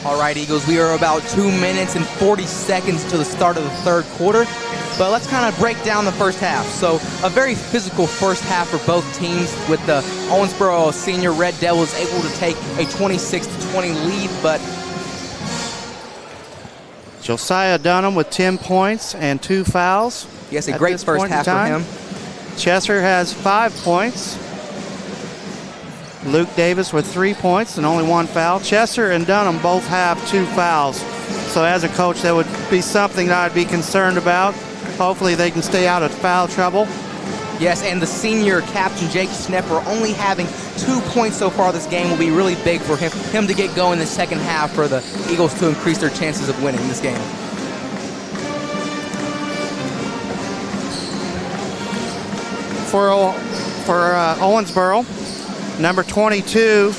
Speaker 1: All right, Eagles, we are about 2 minutes and 40 seconds to the start of the third quarter. But let's kind of break down the first half. So a very physical first half for both teams, with the Owensboro Senior Red Devils able to take a 26-20 lead. But
Speaker 2: Josiah Dunham with 10 points and 2 fouls.
Speaker 1: yes, a great first half for him.
Speaker 2: Chesser has 5 points. Luke Davis with 3 points and only 1 foul. Chesser and Dunham both have 2 fouls. So as a coach, that would be something that I'd be concerned about. Hopefully they can stay out of foul trouble.
Speaker 1: Yes, and the senior captain, Jake Schnepper, only having 2 points so far this game will be really big for him to get going in the second half for the Eagles to increase their chances of winning this game.
Speaker 2: For Owensboro, number 22,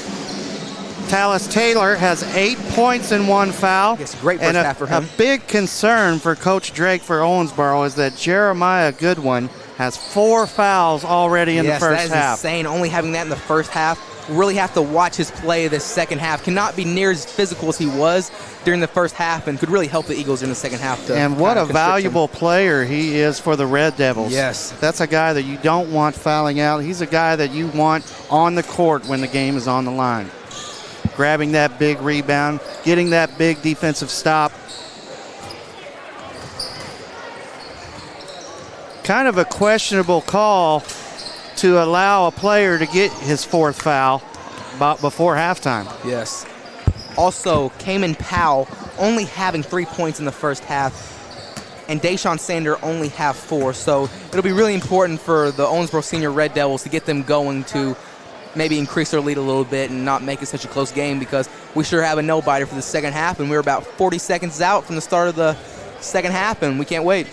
Speaker 2: Tallis Taylor has 8 points and 1 foul.
Speaker 1: Yes, great first half for him.
Speaker 2: A big concern for Coach Drake for Owensboro is that Jeremiah Goodwin has 4 fouls already in the first half.
Speaker 1: Yes, that is insane. Only having that in the first half. Really have to watch his play this second half. Cannot be near as physical as he was during the first half, and could really help the Eagles in the second half.
Speaker 2: And what a valuable player he is for the Red Devils.
Speaker 1: Yes.
Speaker 2: That's a guy that you don't want fouling out. He's a guy that you want on the court when the game is on the line. Grabbing that big rebound, getting that big defensive stop. Kind of a questionable call to allow a player to get his 4th foul before halftime.
Speaker 1: Yes. Also, Kamen Powell only having 3 points in the first half, and Deshaun Sander only have 4. So it'll be really important for the Owensboro Senior Red Devils to get them going to maybe increase their lead a little bit and not make it such a close game, because we sure have a no-biter for the second half, and we're about 40 seconds out from the start of the second half, and we can't wait.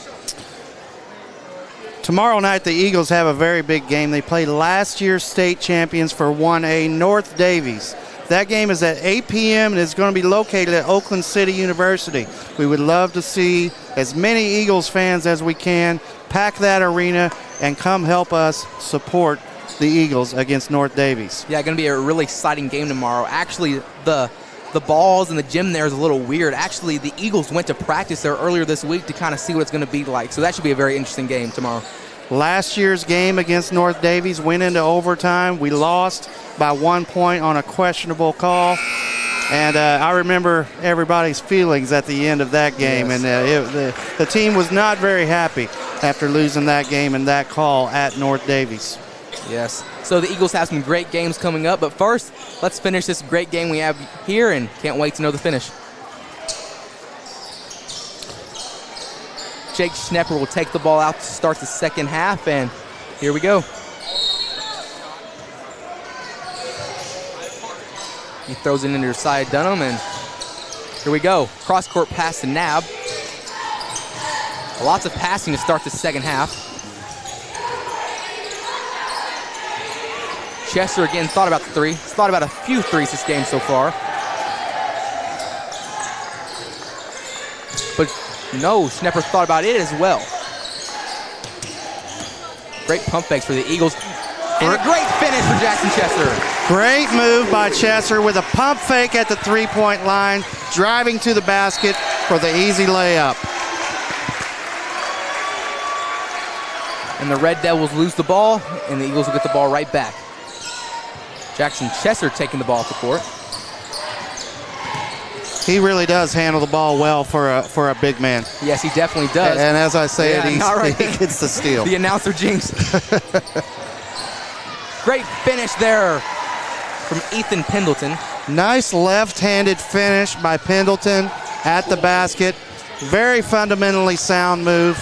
Speaker 2: Tomorrow night, the Eagles have a very big game. They play last year's state champions for 1A, North Davies. That game is at 8 p.m. and it's going to be located at Oakland City University. We would love to see as many Eagles fans as we can pack that arena and come help us support the Eagles against North Davies.
Speaker 1: Yeah, going to be a really exciting game tomorrow. Actually, the balls in the gym there is a little weird. Actually, the Eagles went to practice there earlier this week to kind of see what it's going to be like. So that should be a very interesting game tomorrow.
Speaker 2: Last year's game against North Davies went into overtime. We lost by 1 point on a questionable call. And I remember everybody's feelings at the end of that game.
Speaker 1: Yes.
Speaker 2: And the team was not very happy after losing that game and that call at North Davies.
Speaker 1: Yes. So the Eagles have some great games coming up. But first, let's finish this great game we have here, and can't wait to know the finish. Jake Schnepper will take the ball out to start the second half, and here we go. He throws it into Josiah Dunham, and here we go. Cross-court pass to Nab. Lots of passing to start the second half. Chester again thought about the three. He's thought about a few threes this game so far. But no, Schnepper thought about it as well. Great pump fakes for the Eagles. And a great finish for Jackson Chester.
Speaker 2: Great move by Chester with a pump fake at the three-point line, driving to the basket for the easy layup.
Speaker 1: And the Red Devils lose the ball, and the Eagles will get the ball right back. Jackson Chester taking the ball off the court.
Speaker 2: He really does handle the ball well for a big man.
Speaker 1: Yes, he definitely does.
Speaker 2: And as I say it,
Speaker 1: right.
Speaker 2: he gets the steal.
Speaker 1: The announcer jinx. Great finish there from Ethan Pendleton.
Speaker 2: Nice left-handed finish by Pendleton at the basket. Very fundamentally sound move.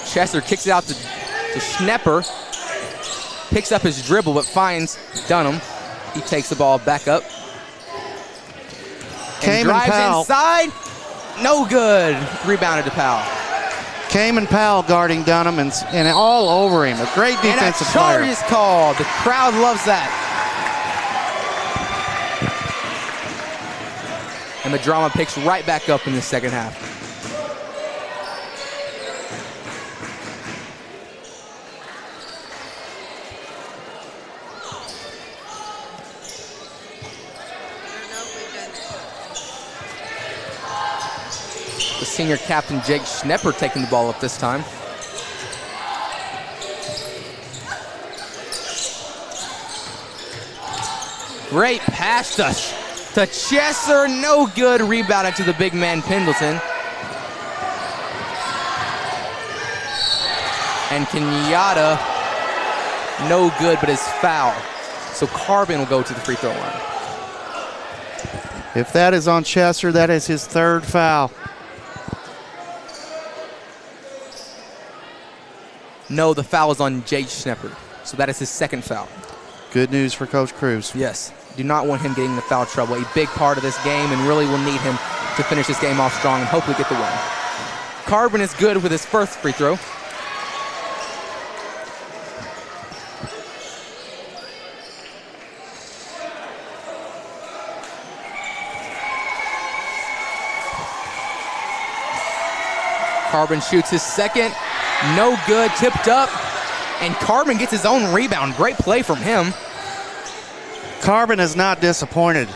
Speaker 1: Chester kicks it out to Schnepper. Picks up his dribble, but finds Dunham. He takes the ball back up. And drives
Speaker 2: Powell.
Speaker 1: inside. No good. Rebounded to Powell.
Speaker 2: Kamen Powell guarding Dunham and all over him. A great defensive player.
Speaker 1: And a charge is called. The crowd loves that. And the drama picks right back up in the second half. senior captain Jake Schnepper taking the ball up this time. Great pass to Chesser, no good. Rebounded to the big man Pendleton. And Kenyatta, no good, but is foul. So Carbon will go to the free throw line.
Speaker 2: If that is on Chester, that is his third foul.
Speaker 1: No, the foul is on Jake Schnepper. So that is his second foul.
Speaker 2: Good news for Coach Cruz.
Speaker 1: Yes, do not want him getting into foul trouble. A big part of this game, and really will need him to finish this game off strong and hopefully get the win. Carbon is good with his first free throw. Carbon shoots his second, no good, tipped up, and Carbon gets his own rebound. Great play from him.
Speaker 2: Carbon is not disappointed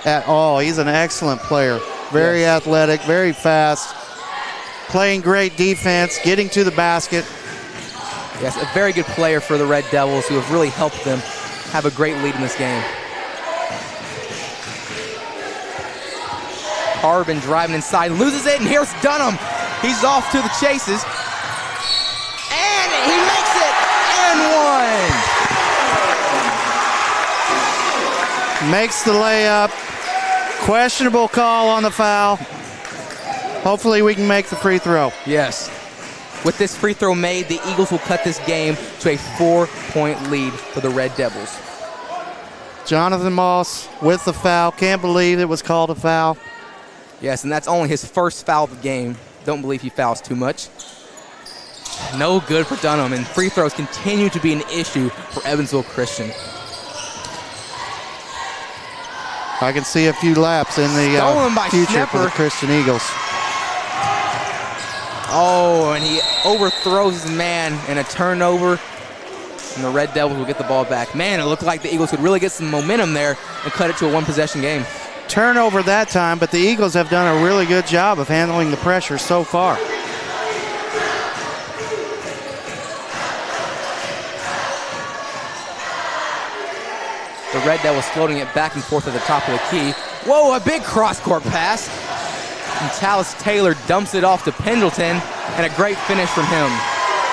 Speaker 2: at all. He's an excellent player. Very athletic, very fast, playing great defense, getting to the basket.
Speaker 1: Yes, a very good player for the Red Devils who have really helped them have a great lead in this game. Carbon driving inside, loses it, and here's Dunham. He's off to the chases. And he makes it, and one.
Speaker 2: Makes the layup. Questionable call on the foul. Hopefully we can make the free throw.
Speaker 1: Yes. With this free throw made, the Eagles will cut this game to a 4-point lead for the Red Devils.
Speaker 2: Jonathan Moss with the foul. Can't believe it was called a foul.
Speaker 1: Yes, and that's only his first foul of the game. Don't believe he fouls too much. No good for Dunham, and free throws continue to be an issue for Evansville Christian.
Speaker 2: I can see a few laps in the future
Speaker 1: Schnepper
Speaker 2: for the Christian Eagles.
Speaker 1: Oh, and he overthrows his man in a turnover, and the Red Devils will get the ball back. Man, it looked like the Eagles could really get some momentum there and cut it to a one-possession game.
Speaker 2: Turnover that time, but the Eagles have done a really good job of handling the pressure so far.
Speaker 1: The Red Devils floating it back and forth at the top of the key. Whoa, a big cross-court pass. And Tallis Taylor dumps it off to Pendleton, and a great finish from him.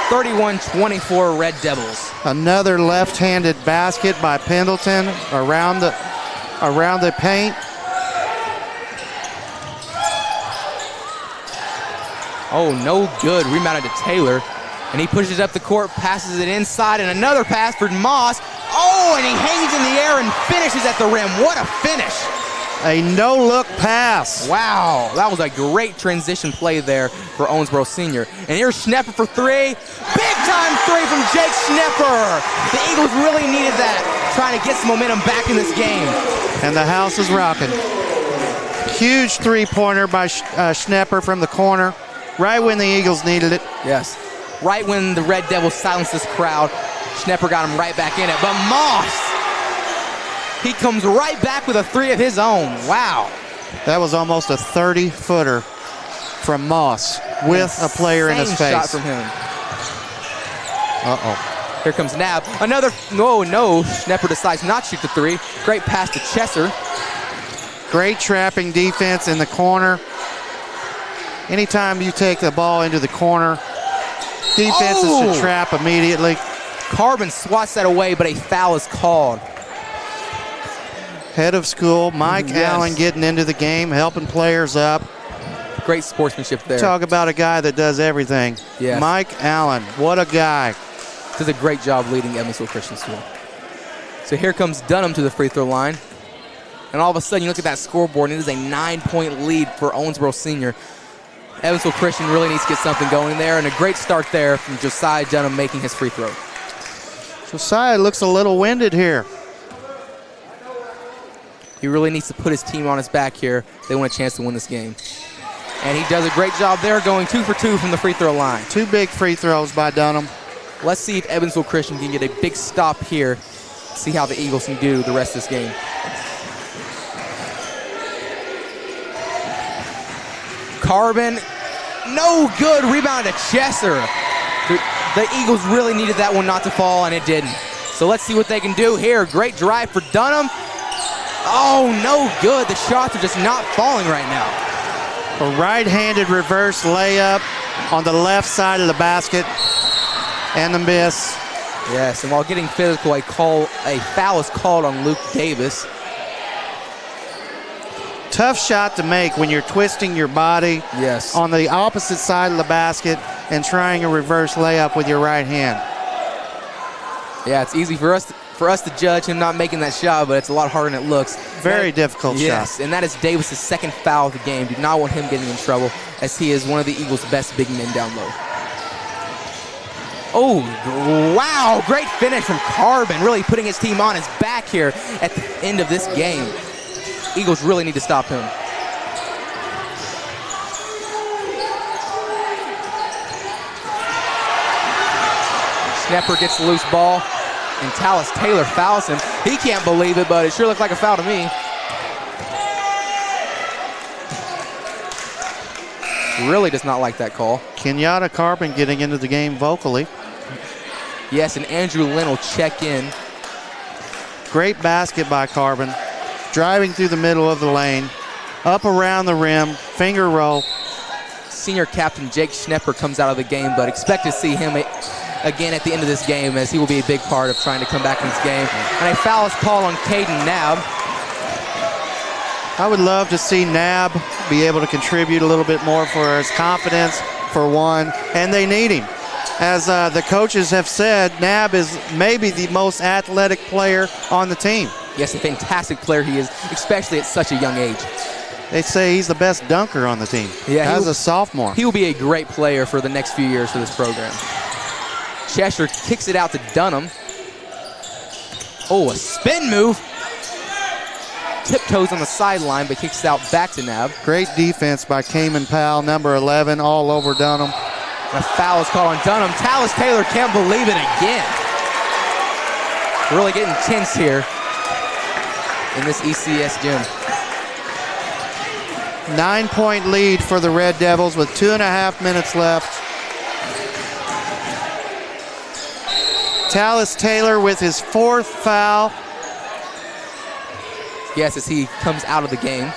Speaker 1: 31-24 Red Devils.
Speaker 2: Another left-handed basket by Pendleton around the paint.
Speaker 1: Oh, no good. Rebounded to Taylor. And he pushes it up the court, passes it inside, and another pass for Moss. Oh, and he hangs in the air and finishes at the rim. What a finish.
Speaker 2: A no-look pass.
Speaker 1: Wow, that was a great transition play there for Owensboro Senior. And here's Schnepper for three. Big-time three from Jake Schnepper. The Eagles really needed that, trying to get some momentum back in this game.
Speaker 2: And the house is rocking. Huge three-pointer by Schnepper from the corner, right when the Eagles needed it.
Speaker 1: Yes, right when the Red Devils silenced this crowd, Schnepper got him right back in it. But Moss, he comes right back with a three of his own. Wow.
Speaker 2: That was almost a 30-footer from Moss with a player in his face.
Speaker 1: Shot from him.
Speaker 2: Uh-oh.
Speaker 1: Here comes Nab. Another, no. Schnepper decides not to shoot the three. Great pass to Chesser.
Speaker 2: Great trapping defense in the corner. Anytime you take the ball into the corner, defenses should trap immediately.
Speaker 1: Carbon swats that away, but a foul is called.
Speaker 2: Head of school, Mike Allen getting into the game, helping players up.
Speaker 1: Great sportsmanship there.
Speaker 2: Talk about a guy that does everything.
Speaker 1: Yes.
Speaker 2: Mike Allen, what a guy.
Speaker 1: Does a great job leading Evansville Christian School. So here comes Dunham to the free throw line. And all of a sudden, you look at that scoreboard, and it is a 9-point lead for Owensboro Senior. Evansville Christian really needs to get something going there, and a great start there from Josiah Dunham making his free throw.
Speaker 2: Josiah looks a little winded here.
Speaker 1: He really needs to put his team on his back here. They want a chance to win this game. And he does a great job there, going 2 for 2 from the free throw line.
Speaker 2: 2 big free throws by Dunham.
Speaker 1: Let's see if Evansville Christian can get a big stop here. See how the Eagles can do the rest of this game. Carbon No good. Rebound to Chester. The Eagles really needed that one not to fall, and it didn't. So let's see what they can do here. Great drive for Dunham. Oh, no good. The shots are just not falling right now.
Speaker 2: A right-handed reverse layup on the left side of the basket, and the miss.
Speaker 1: Yes, and while getting physical, a foul is called on Luke Davis.
Speaker 2: Tough shot to make when you're twisting your body
Speaker 1: Yes.
Speaker 2: on the opposite side of the basket and trying a reverse layup with your right hand.
Speaker 1: Yeah, it's easy for us to judge him not making that shot, but it's a lot harder than it looks.
Speaker 2: Very difficult
Speaker 1: Yes,
Speaker 2: shot.
Speaker 1: and that is Davis' second foul of the game. Do not want him getting in trouble, as he is one of the Eagles' best big men down low. Oh, wow, great finish from Carbon, really putting his team on his back here at the end of this game. Eagles really need to stop him. Schnepper gets the loose ball, and Tallis Taylor fouls him. He can't believe it, but it sure looked like a foul to me. Really does not like that call.
Speaker 2: Kenyatta Carbon getting into the game vocally.
Speaker 1: Yes, and Andrew Lynn will check in.
Speaker 2: Great basket by Carbon. Driving through the middle of the lane, up around the rim, finger roll.
Speaker 1: Senior captain Jake Schnepper comes out of the game, but expect to see him again at the end of this game, as he will be a big part of trying to come back in this game. And a foul is called on Caden Nab.
Speaker 2: I would love to see Nab be able to contribute a little bit more for his confidence, for one, and they need him. As the coaches have said, Nab is maybe the most athletic player on the team.
Speaker 1: Yes, a fantastic player he is, especially at such a young age.
Speaker 2: They say he's the best dunker on the team, as a sophomore.
Speaker 1: He will be a great player for the next few years for this program. Cheshire kicks it out to Dunham. Oh, a spin move. Tiptoes on the sideline, but kicks it out back to Nab.
Speaker 2: Great defense by Cayman Powell, number 11, all over Dunham.
Speaker 1: A foul is called on Dunham. Tallis Taylor can't believe it again. Really getting tense here in this ECS gym.
Speaker 2: 9-point lead for the Red Devils with 2.5 minutes left. Tallis Taylor with his 4th foul.
Speaker 1: Yes, as he comes out of the game.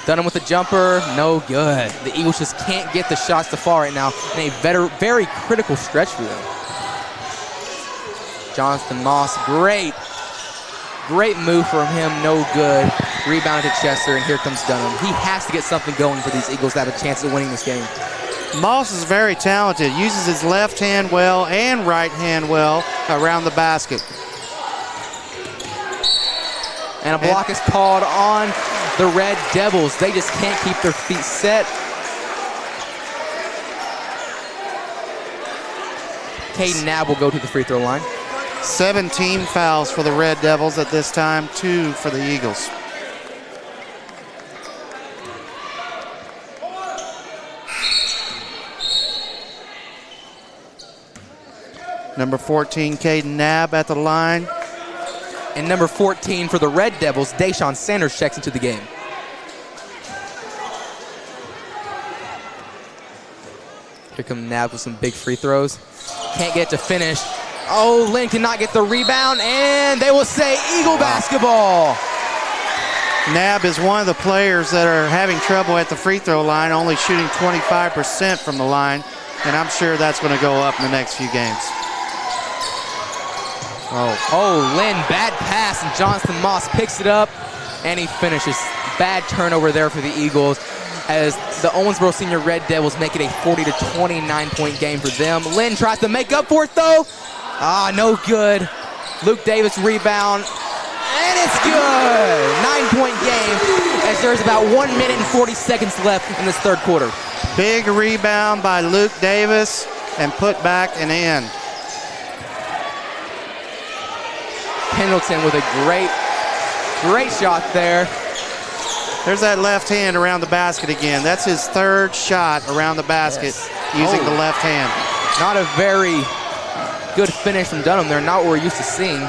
Speaker 1: Dunham with a jumper, no good. The Eagles just can't get the shots to fall right now in a very critical stretch for them. Jonathan Moss, great move from him, no good. Rebounded to Chester, and here comes Dunham. He has to get something going for these Eagles to have a chance of winning this game.
Speaker 2: Moss is very talented, uses his left hand well and right hand well around the basket.
Speaker 1: And a block is called on the Red Devils. They just can't keep their feet set. Caden Nab will go to the free throw line.
Speaker 2: 17 fouls for the Red Devils at this time, 2 for the Eagles. Number 14, Caden Nab at the line.
Speaker 1: And number 14 for the Red Devils, Deshaun Sanders checks into the game. Here comes Nab with some big free throws. Can't get to finish. Oh, Lynn cannot get the rebound, and they will say Eagle basketball.
Speaker 2: Nab is one of the players that are having trouble at the free throw line, only shooting 25% from the line, and I'm sure that's going to go up in the next few games.
Speaker 1: Oh, Lynn, bad pass, and Jonathan Moss picks it up, and he finishes. Bad turnover there for the Eagles, as the Owensboro Senior Red Devils make it a 40-29-point game for them. Lynn tries to make up for it, though. No good. Luke Davis rebound, and it's good. 9-point game, as there's about 1 minute and 40 seconds left in this third quarter.
Speaker 2: Big rebound by Luke Davis, and put back and in.
Speaker 1: Pendleton with a great shot there.
Speaker 2: There's that left hand around the basket again. That's his 3rd shot around the basket using the left hand.
Speaker 1: Not a very good finish from Dunham. They're not what we're used to seeing.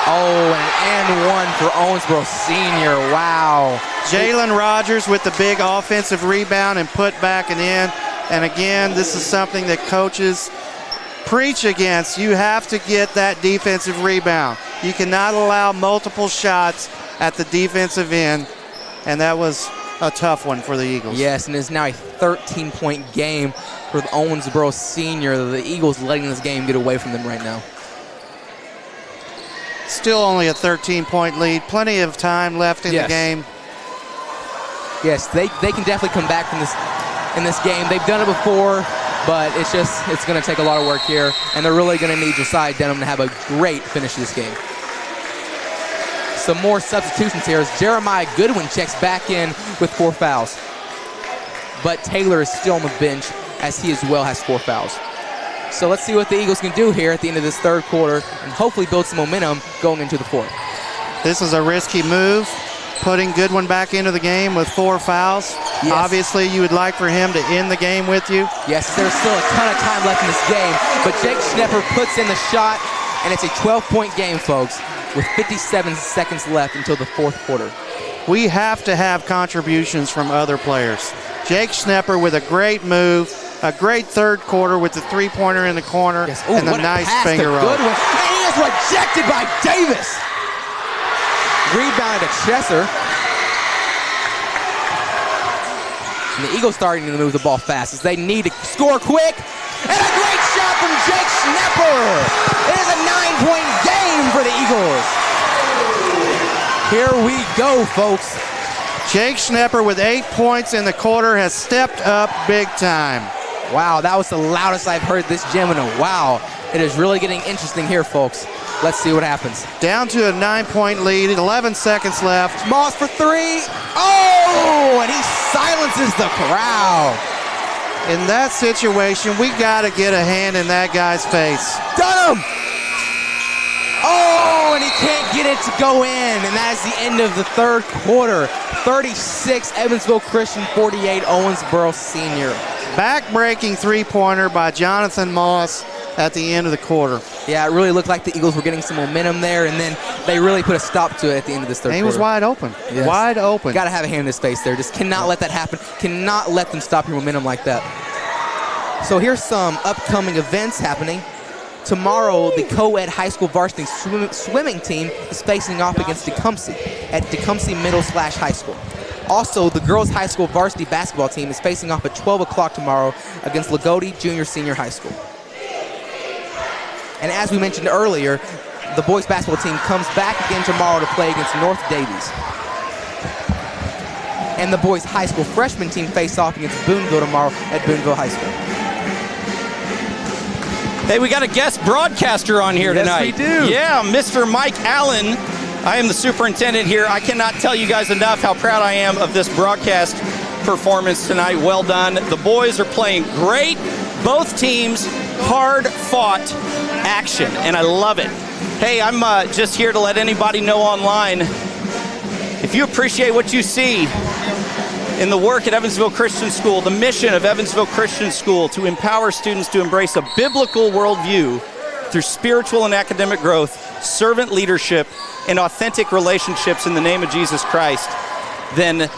Speaker 1: Oh, and one for Owensboro Senior. Wow.
Speaker 2: Jalen Rogers with the big offensive rebound and put back and in. And again, this is something that coaches preach against. You have to get that defensive rebound. You cannot allow multiple shots at the defensive end. And that was a tough one for the Eagles.
Speaker 1: Yes, and it's now a 13-point game for the Owensboro Senior. The Eagles letting this game get away from them right now.
Speaker 2: Still only a 13-point lead. Plenty of time left in the game.
Speaker 1: Yes, they can definitely come back from this in this game. They've done it before, but it's going to take a lot of work here, and they're really going to need Josiah Denham to have a great finish to this game. Some more substitutions here as Jeremiah Goodwin checks back in with 4 fouls. But Taylor is still on the bench as he as well has 4 fouls. So let's see what the Eagles can do here at the end of this third quarter and hopefully build some momentum going into the fourth.
Speaker 2: This is a risky move, putting Goodwin back into the game with 4 fouls.
Speaker 1: Yes.
Speaker 2: Obviously, you would like for him to end the game with you.
Speaker 1: Yes, there's still a ton of time left in this game, but Jake Schnepper puts in the shot, and it's a 12-point game, folks, with 57 seconds left until the fourth quarter.
Speaker 2: We have to have contributions from other players. Jake Schnepper with a great move, a great third quarter with the three-pointer in the corner, and the nice finger roll.
Speaker 1: Good one. And he is rejected by Davis. Rebounded to Chesser. And the Eagles starting to move the ball fast as they need to score quick. And a great shot from Jake Schnepper. It is a 9-point game for the Eagles. Here we go, folks.
Speaker 2: Jake Schnepper with 8 points in the quarter has stepped up big time.
Speaker 1: Wow, that was the loudest I've heard this gym in a while. It is really getting interesting here, folks. Let's see what happens.
Speaker 2: Down to a 9-point lead, 11 seconds left.
Speaker 1: Moss for 3. Oh, and he silences the crowd.
Speaker 2: In that situation, we got to get a hand in that guy's face.
Speaker 1: Dunham! Oh, and he can't get it to go in, and that is the end of the third quarter. 36, Evansville Christian, 48, Owensboro Senior.
Speaker 2: Back-breaking three-pointer by Jonathan Moss at the end of the quarter.
Speaker 1: Yeah, it really looked like the Eagles were getting some momentum there, and then they really put a stop to it at the end of this third quarter.
Speaker 2: He was wide open.
Speaker 1: Yes.
Speaker 2: Wide open.
Speaker 1: Got to have a hand in his face there. Just cannot let that happen. Cannot let them stop your momentum like that. So here's some upcoming events happening. Tomorrow, the co-ed high school varsity swimming team is facing off against Tecumseh at Tecumseh Middle/High School. Also, the girls high school varsity basketball team is facing off at 12 o'clock tomorrow against Lagodi Junior/Senior High School. And as we mentioned earlier, the boys basketball team comes back again tomorrow to play against North Davies. And the boys high school freshman team face off against Boonville tomorrow at Boonville High School.
Speaker 8: Hey, we got a guest broadcaster on here tonight.
Speaker 1: Yes, we do.
Speaker 8: Yeah, Mr. Mike Allen. I am the superintendent here. I cannot tell you guys enough how proud I am of this broadcast performance tonight. Well done. The boys are playing great. Both teams, hard-fought action, and I love it. Hey, I'm just here to let anybody know online, if you appreciate what you see in the work at Evansville Christian School, the mission of Evansville Christian School to empower students to embrace a biblical worldview through spiritual and academic growth, servant leadership, and authentic relationships in the name of Jesus Christ, then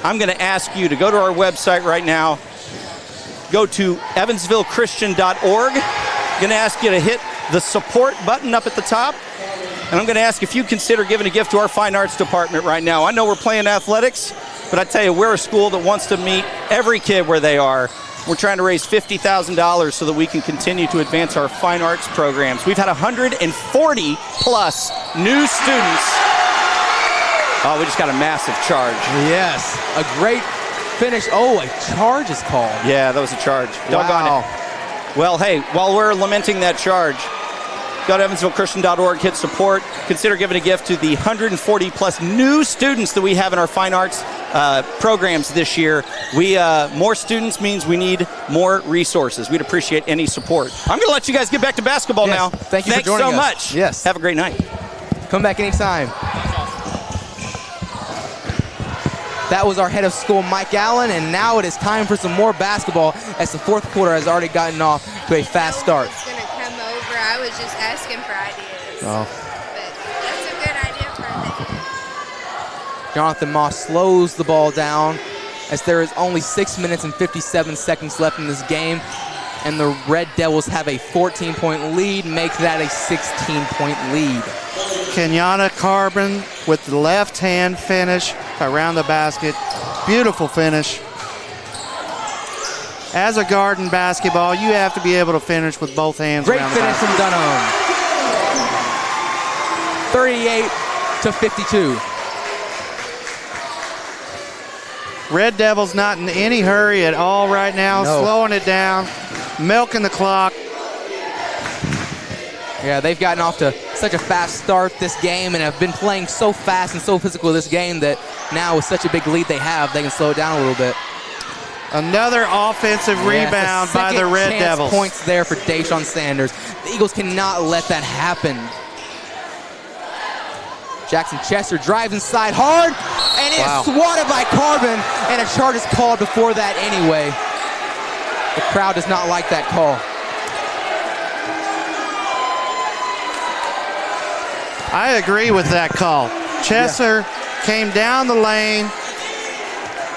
Speaker 8: I'm going to ask you to go to our website right now. Go to evansvillechristian.org. I'm going to ask you to hit the support button up at the top. And I'm going to ask if you consider giving a gift to our fine arts department right now. I know we're playing athletics, but I tell you, we're a school that wants to meet every kid where they are. We're trying to raise $50,000 so that we can continue to advance our fine arts programs. We've had 140 plus new students. Oh, we just got a massive charge.
Speaker 1: Yes, a great finish. Oh, a charge is called.
Speaker 8: Yeah, that was a charge. Doggone it. Well, hey, while we're lamenting that charge, go to evansvillechristian.org, hit support. Consider giving a gift to the 140 plus new students that we have in our fine arts programs this year. More students means we need more resources. We'd appreciate any support. I'm going to let you guys get back to basketball now.
Speaker 1: Thank you
Speaker 8: Thanks
Speaker 1: for joining
Speaker 8: so
Speaker 1: us.
Speaker 8: much.
Speaker 1: Yes.
Speaker 8: Have a great night.
Speaker 1: Come back anytime. That was our head of school, Mike Allen, and now it is time for some more basketball as the fourth quarter has already gotten off to a fast start.
Speaker 9: I was going to come over. I was just asking for ideas.
Speaker 2: Oh.
Speaker 9: But that's
Speaker 1: Jonathan Moss slows the ball down as there is only 6 minutes and 57 seconds left in this game. And the Red Devils have a 14-point lead, make that a 16-point lead.
Speaker 2: Kenyatta Carbon with the left-hand finish around the basket. Beautiful finish. As a guard in basketball, you have to be able to finish with both hands.
Speaker 1: Great
Speaker 2: around
Speaker 1: finish
Speaker 2: the
Speaker 1: from Dunham. 38-52.
Speaker 2: Red Devils not in any hurry at all right now,
Speaker 1: No.
Speaker 2: slowing it down, milking the clock.
Speaker 1: Yeah, they've gotten off to such a fast start this game and have been playing so fast and so physical this game that now with such a big lead they can slow it down a little bit.
Speaker 2: Another offensive rebound by the Red Devils.
Speaker 1: Points there for Deshaun Sanders. The Eagles cannot let that happen. Jackson Chester drives inside hard, and it is swatted by Carbon, and a charge is called before that anyway. The crowd does not like that call.
Speaker 2: I agree with that call. Chester came down the lane.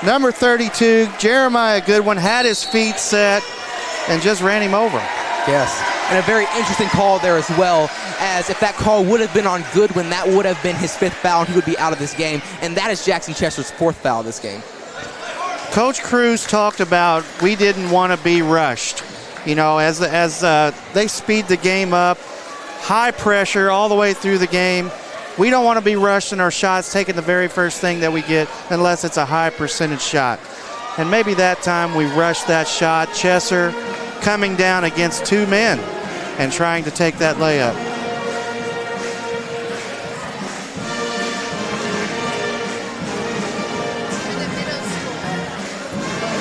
Speaker 2: Number 32, Jeremiah Goodwin, had his feet set and just ran him over.
Speaker 1: Yes, and a very interesting call there as well, as if that call would have been on Goodwin, that would have been his 5th foul, and he would be out of this game, and that is Jackson Chester's 4th foul this game.
Speaker 2: Coach Cruz talked about we didn't want to be rushed. You know, as they speed the game up, high pressure all the way through the game. We don't want to be rushed in our shots, taking the very first thing that we get unless it's a high percentage shot. And maybe that time we rushed that shot. Chester coming down against 2 men and trying to take that layup.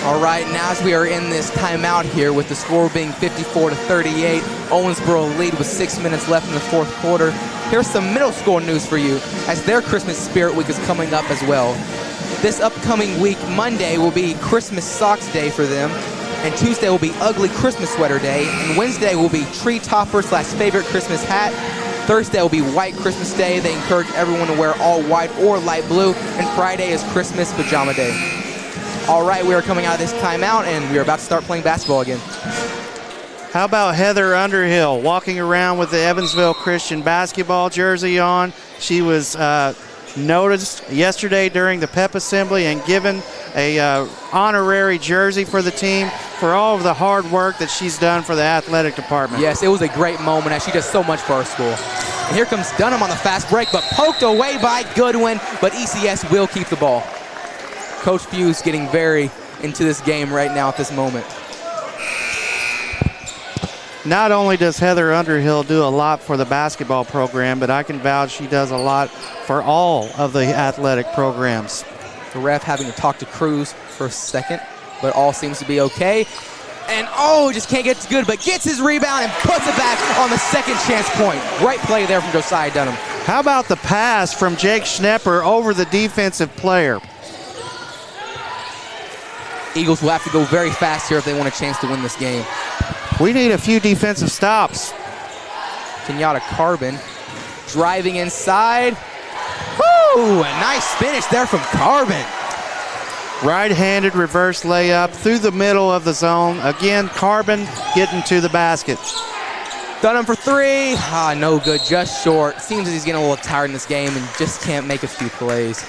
Speaker 1: All right, now as we are in this timeout here with the score being 54-38, Owensboro lead with 6 minutes left in the 4th quarter. Here's some middle school news for you as their Christmas Spirit Week is coming up as well. This upcoming week, Monday will be Christmas Socks Day for them, and Tuesday will be Ugly Christmas Sweater Day, and Wednesday will be Tree Topper / Favorite Christmas Hat. Thursday will be White Christmas Day. They encourage everyone to wear all white or light blue, and Friday is Christmas Pajama Day. All right, we are coming out of this timeout, and we are about to start playing basketball again.
Speaker 2: How about Heather Underhill walking around with the Evansville Christian basketball jersey on? She was noticed yesterday during the PEP assembly and given a honorary jersey for the team for all of the hard work that she's done for the athletic department.
Speaker 1: Yes, it was a great moment as she does so much for our school. And here comes Dunham on the fast break, but poked away by Goodwin, but ECS will keep the ball. Coach Fuse getting very into this game right now at this moment.
Speaker 2: Not only does Heather Underhill do a lot for the basketball program, but I can vouch she does a lot for all of the athletic programs.
Speaker 1: The ref having to talk to Cruz for a second, but all seems to be okay. And just can't get good, but gets his rebound and puts it back on the second chance point. Great play there from Josiah Dunham.
Speaker 2: How about the pass from Jake Schnepper over the defensive player?
Speaker 1: Eagles will have to go very fast here if they want a chance to win this game.
Speaker 2: We need a few defensive stops.
Speaker 1: Kenyatta Carbon driving inside. Woo! A nice finish there from Carbon.
Speaker 2: Right-handed reverse layup through the middle of the zone. Again, Carbon getting to the basket.
Speaker 1: Dunham for 3. No good, just short. Seems that he's getting a little tired in this game and just can't make a few plays.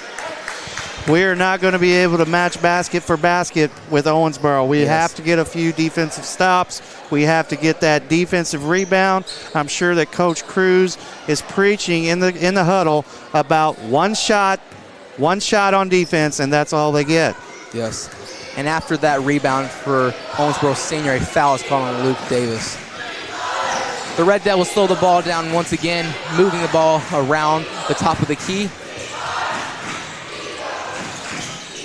Speaker 2: We are not going to be able to match basket for basket with Owensboro. We have to get a few defensive stops. We have to get that defensive rebound. I'm sure that Coach Cruz is preaching in the huddle about one shot on defense, and that's all they get.
Speaker 1: Yes. And after that rebound for Owensboro senior, a foul is called on Luke Davis. The Red Devils slow the ball down once again, moving the ball around the top of the key.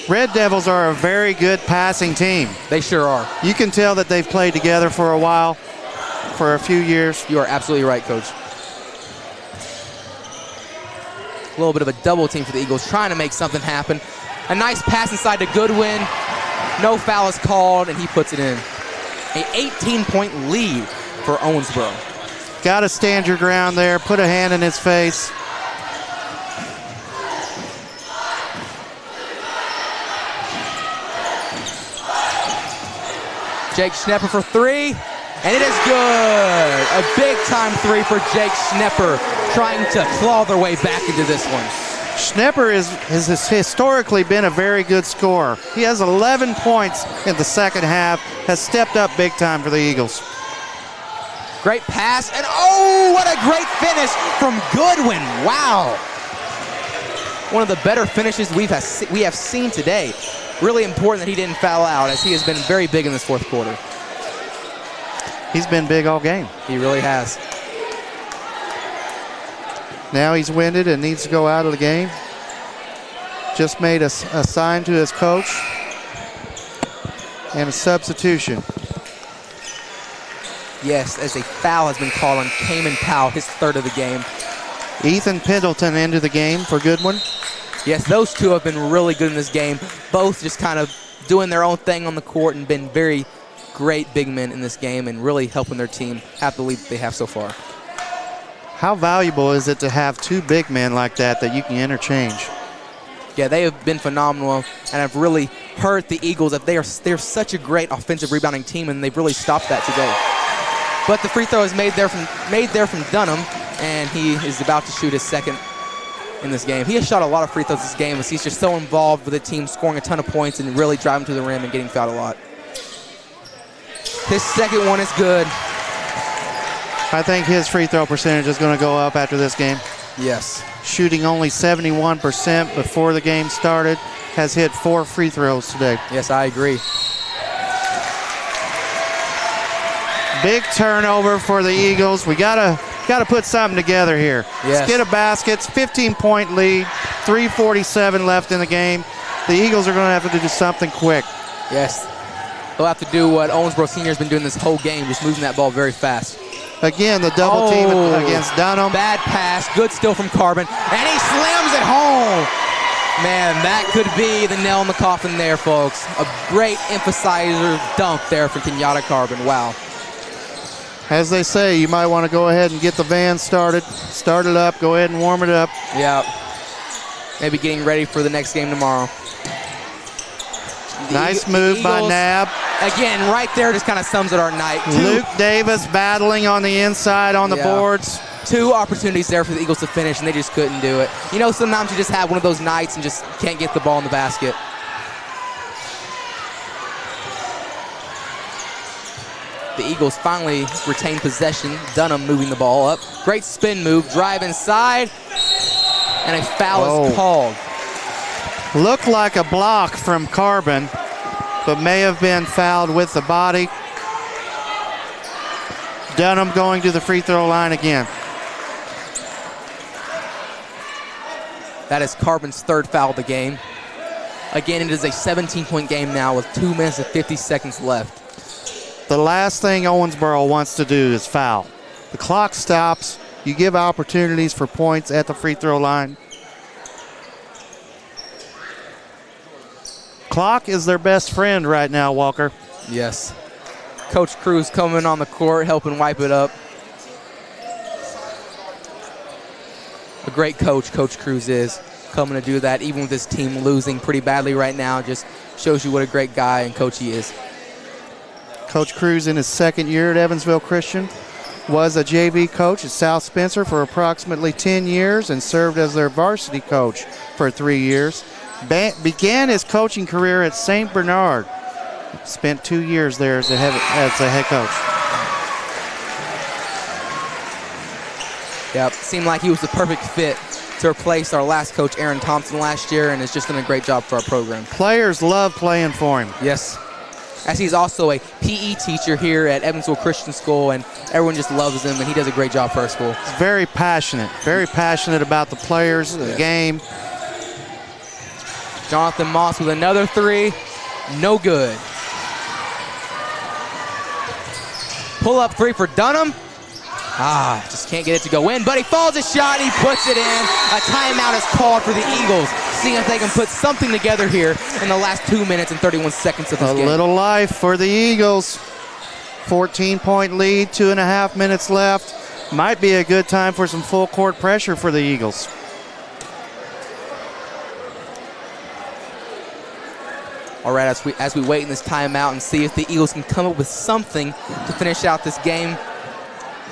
Speaker 2: Red Devils are a very good passing team.
Speaker 1: They sure are.
Speaker 2: You can tell that they've played together for a while, for a few years.
Speaker 1: You are absolutely right, Coach. A little bit of a double team for the Eagles, trying to make something happen. A nice pass inside to Goodwin. No foul is called, and he puts it in. An 18-point lead for Owensboro.
Speaker 2: Got to stand your ground there, put a hand in his face.
Speaker 1: Jake Schnepper for three, and it is good. A big-time three for Jake Schnepper, trying to claw their way back into this one.
Speaker 2: Schnepper has historically been a very good scorer. He has 11 points in the second half, has stepped up big time for the Eagles.
Speaker 1: Great pass, and oh, what a great finish from Goodwin. Wow. One of the better finishes we have seen today. Really important that he didn't foul out, as he has been very big in this fourth quarter.
Speaker 2: He's been big all game.
Speaker 1: He really has.
Speaker 2: Now he's winded and needs to go out of the game. Just made a sign to his coach. And a substitution.
Speaker 1: Yes, as a foul has been called on Cayman Powell, his third of the game.
Speaker 2: Ethan Pendleton into the game for Goodwin.
Speaker 1: Yes, those two have been really good in this game. Both just kind of doing their own thing on the court and been very great big men in this game and really helping their team have the lead they have so far.
Speaker 2: How valuable is it to have two big men like that you can interchange?
Speaker 1: Yeah, they have been phenomenal and have really hurt the Eagles. That they're such a great offensive rebounding team, and they've really stopped that today. But the free throw is made there from Dunham, and he is about to shoot his second in this game. He has shot a lot of free throws this game, as he's just so involved with the team, scoring a ton of points and really driving to the rim and getting fouled a lot. His second one is good.
Speaker 2: I think his free throw percentage is going to go up after this game.
Speaker 1: Yes.
Speaker 2: Shooting only 71% before the game started, has hit 4 free throws today.
Speaker 1: Yes, I agree.
Speaker 2: Big turnover for the Eagles. We gotta put something together here.
Speaker 1: Yes.
Speaker 2: Let's get a basket. 15-point lead. 3:47 left in the game. The Eagles are going to have to do something quick.
Speaker 1: Yes. They'll have to do what Owensboro Senior has been doing this whole game, just moving that ball very fast.
Speaker 2: Again, the double team against Dunham.
Speaker 1: Bad pass. Good steal from Carbon. And he slams it home. Man, that could be the nail in the coffin there, folks. A great emphasizer dunk there for Kenyatta Carbon. Wow.
Speaker 2: As they say, you might want to go ahead and get the van started. Start it up. Go ahead and warm it up.
Speaker 1: Yeah. Maybe getting ready for the next game tomorrow.
Speaker 2: Nice move by Nab.
Speaker 1: Again, right there just kind of sums it our night.
Speaker 2: Luke Davis battling on the inside on the boards.
Speaker 1: 2 opportunities there for the Eagles to finish, and they just couldn't do it. You know, sometimes you just have one of those nights and just can't get the ball in the basket. The Eagles finally retain possession. Dunham moving the ball up. Great spin move, drive inside, and a foul is called.
Speaker 2: Looked like a block from Carbon, but may have been fouled with the body. Dunham going to the free throw line again.
Speaker 1: That is Carbon's third foul of the game. Again, it is a 17-point game now with 2 minutes and 50 seconds left.
Speaker 2: The last thing Owensboro wants to do is foul. The clock stops. You give opportunities for points at the free throw line. Clock is their best friend right now, Walker.
Speaker 1: Yes. Coach Cruz coming on the court, helping wipe it up. A great coach, Coach Cruz is, coming to do that, even with his team losing pretty badly right now. Just shows you what a great guy and coach he is.
Speaker 2: Coach Cruz in his second year at Evansville Christian. Was a JV coach at South Spencer for approximately 10 years and served as their varsity coach for 3 years. Began his coaching career at St. Bernard. Spent 2 years there as a head coach.
Speaker 1: Yep, seemed like he was the perfect fit to replace our last coach, Aaron Thompson, last year, and has just done a great job for our program.
Speaker 2: Players love playing for him.
Speaker 1: Yes. As he's also a PE teacher here at Evansville Christian School, and everyone just loves him, and he does a great job for our school.
Speaker 2: He's very passionate about the players, the game.
Speaker 1: Jonathan Moss with another 3. No good. Pull-up 3 for Dunham. Just can't get it to go in, but he falls a shot and he puts it in. A timeout is called for the Eagles, seeing if they can put something together here in the last 2 minutes and 31 seconds of this game.
Speaker 2: A little life for the Eagles. 14-point lead, 2.5 minutes left. Might be a good time for some full court pressure for the Eagles.
Speaker 1: All right, as we wait in this timeout and see if the Eagles can come up with something to finish out this game,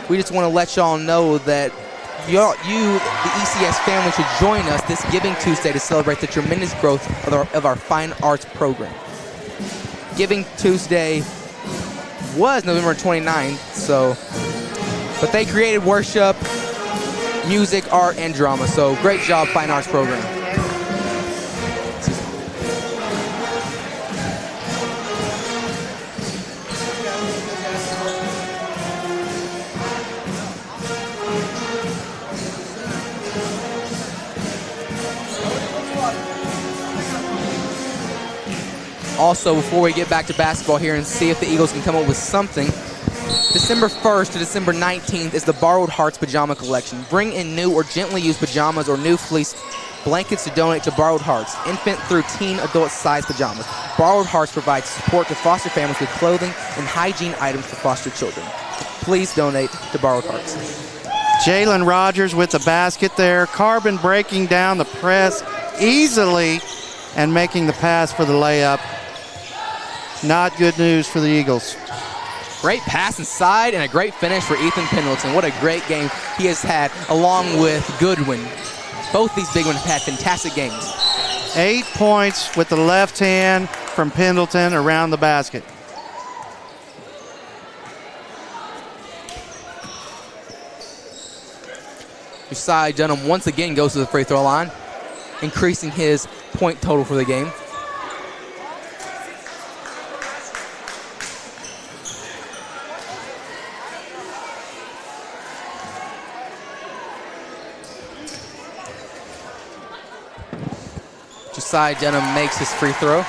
Speaker 1: we just want to let y'all know that you, the ECS family, should join us this Giving Tuesday to celebrate the tremendous growth of our fine arts program. Giving Tuesday was November 29th, but they created worship, music, art, and drama. So great job, fine arts program. Also, before we get back to basketball here and see if the Eagles can come up with something, December 1st to December 19th is the Borrowed Hearts Pajama Collection. Bring in new or gently used pajamas or new fleece blankets to donate to Borrowed Hearts, infant through teen adult size pajamas. Borrowed Hearts provides support to foster families with clothing and hygiene items for foster children. Please donate to Borrowed Hearts.
Speaker 2: Jalen Rogers with the basket there. Carbon breaking down the press easily and making the pass for the layup. Not good news for the Eagles.
Speaker 1: Great pass inside and a great finish for Ethan Pendleton. What a great game he has had, along with Goodwin. Both these big ones have had fantastic games.
Speaker 2: 8 points with the left hand from Pendleton around the basket.
Speaker 1: Josiah Dunham once again goes to the free throw line, increasing his point total for the game. Josiah Dunham makes his free throw.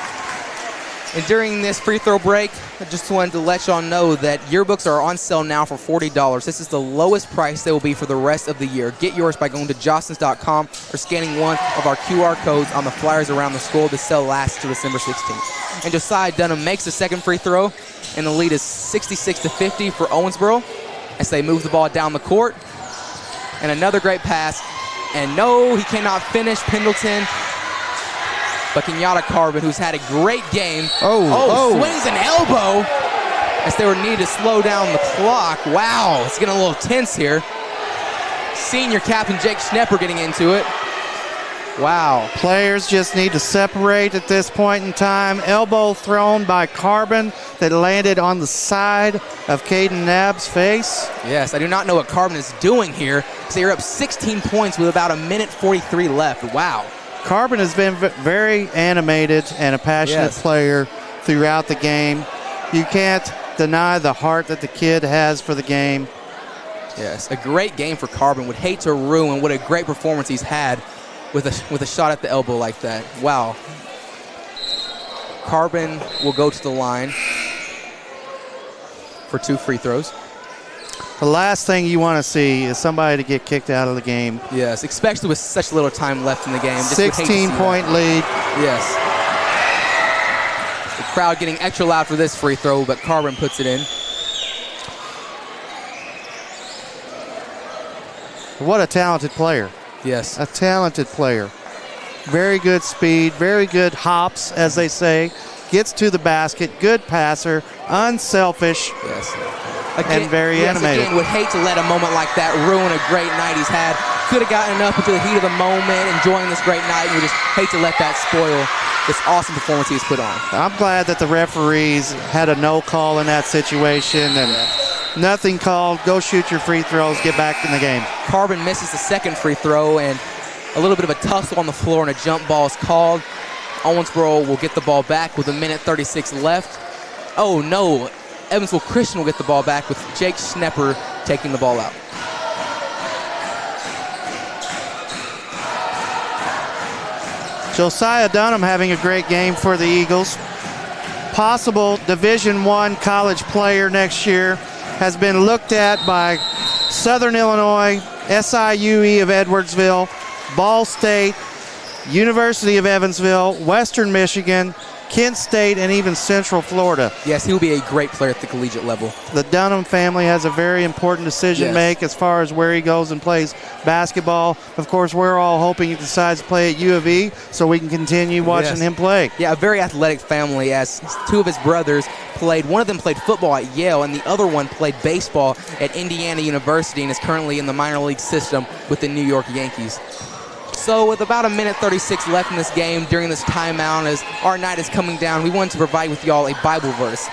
Speaker 1: And during this free throw break, I just wanted to let y'all know that yearbooks are on sale now for $40. This is the lowest price they will be for the rest of the year. Get yours by going to jostens.com or scanning one of our QR codes on the flyers around the school. The sale lasts to December 16th. And Josiah Dunham makes the second free throw, and the lead is 66-50 for Owensboro as they move the ball down the court. And another great pass. And no, he cannot finish. Pendleton. But Kenyatta Carbon, who's had a great game, swings an elbow as they were needed to slow down the clock. Wow, it's getting a little tense here. Senior captain Jake Schnepper getting into it. Wow.
Speaker 2: Players just need to separate at this point in time. Elbow thrown by Carbon that landed on the side of Caden Knabb's face.
Speaker 1: Yes, I do not know what Carbon is doing here. So you're up 16 points with about 1:43 left. Wow.
Speaker 2: Carbon has been very animated and a passionate player throughout the game. You can't deny the heart that the kid has for the game.
Speaker 1: Yes, a great game for Carbon. Would hate to ruin what a great performance he's had with a shot at the elbow like that. Wow. Carbon will go to the line for 2 free throws.
Speaker 2: The last thing you want to see is somebody to get kicked out of the game.
Speaker 1: Yes, especially with such little time left in the game.
Speaker 2: 16-point lead.
Speaker 1: Yes. The crowd getting extra loud for this free throw, but Carbon puts it in.
Speaker 2: What a talented player.
Speaker 1: Yes.
Speaker 2: A talented player. Very good speed, very good hops, as they say. Gets to the basket, good passer, unselfish.
Speaker 1: Yes.
Speaker 2: And very animated.
Speaker 1: Again, would hate to let a moment like that ruin a great night he's had. Could have gotten up into the heat of the moment, enjoying this great night, and we just hate to let that spoil this awesome performance he's put on.
Speaker 2: I'm glad that the referees had a no call in that situation and nothing called. Go shoot your free throws, get back in the game.
Speaker 1: Carbon misses the second free throw, and a little bit of a tussle on the floor, and a jump ball is called. Owensboro will get the ball back with 1:36 left. Oh no. Evansville Christian will get the ball back with Jake Schnepper taking the ball out.
Speaker 2: Josiah Dunham having a great game for the Eagles. Possible Division I college player next year. Has been looked at by Southern Illinois, SIUE of Edwardsville, Ball State, University of Evansville, Western Michigan, Kent State, and even Central Florida.
Speaker 1: Yes, he will be a great player at the collegiate level.
Speaker 2: The Dunham family has a very important decision to make as far as where he goes and plays basketball. Of course, we're all hoping he decides to play at U of E so we can continue watching him play.
Speaker 1: Yeah, a very athletic family, as two of his brothers played. One of them played football at Yale, and the other one played baseball at Indiana University and is currently in the minor league system with the New York Yankees. So with about 1:36 left in this game, during this timeout, as our night is coming down, we wanted to provide with y'all a Bible verse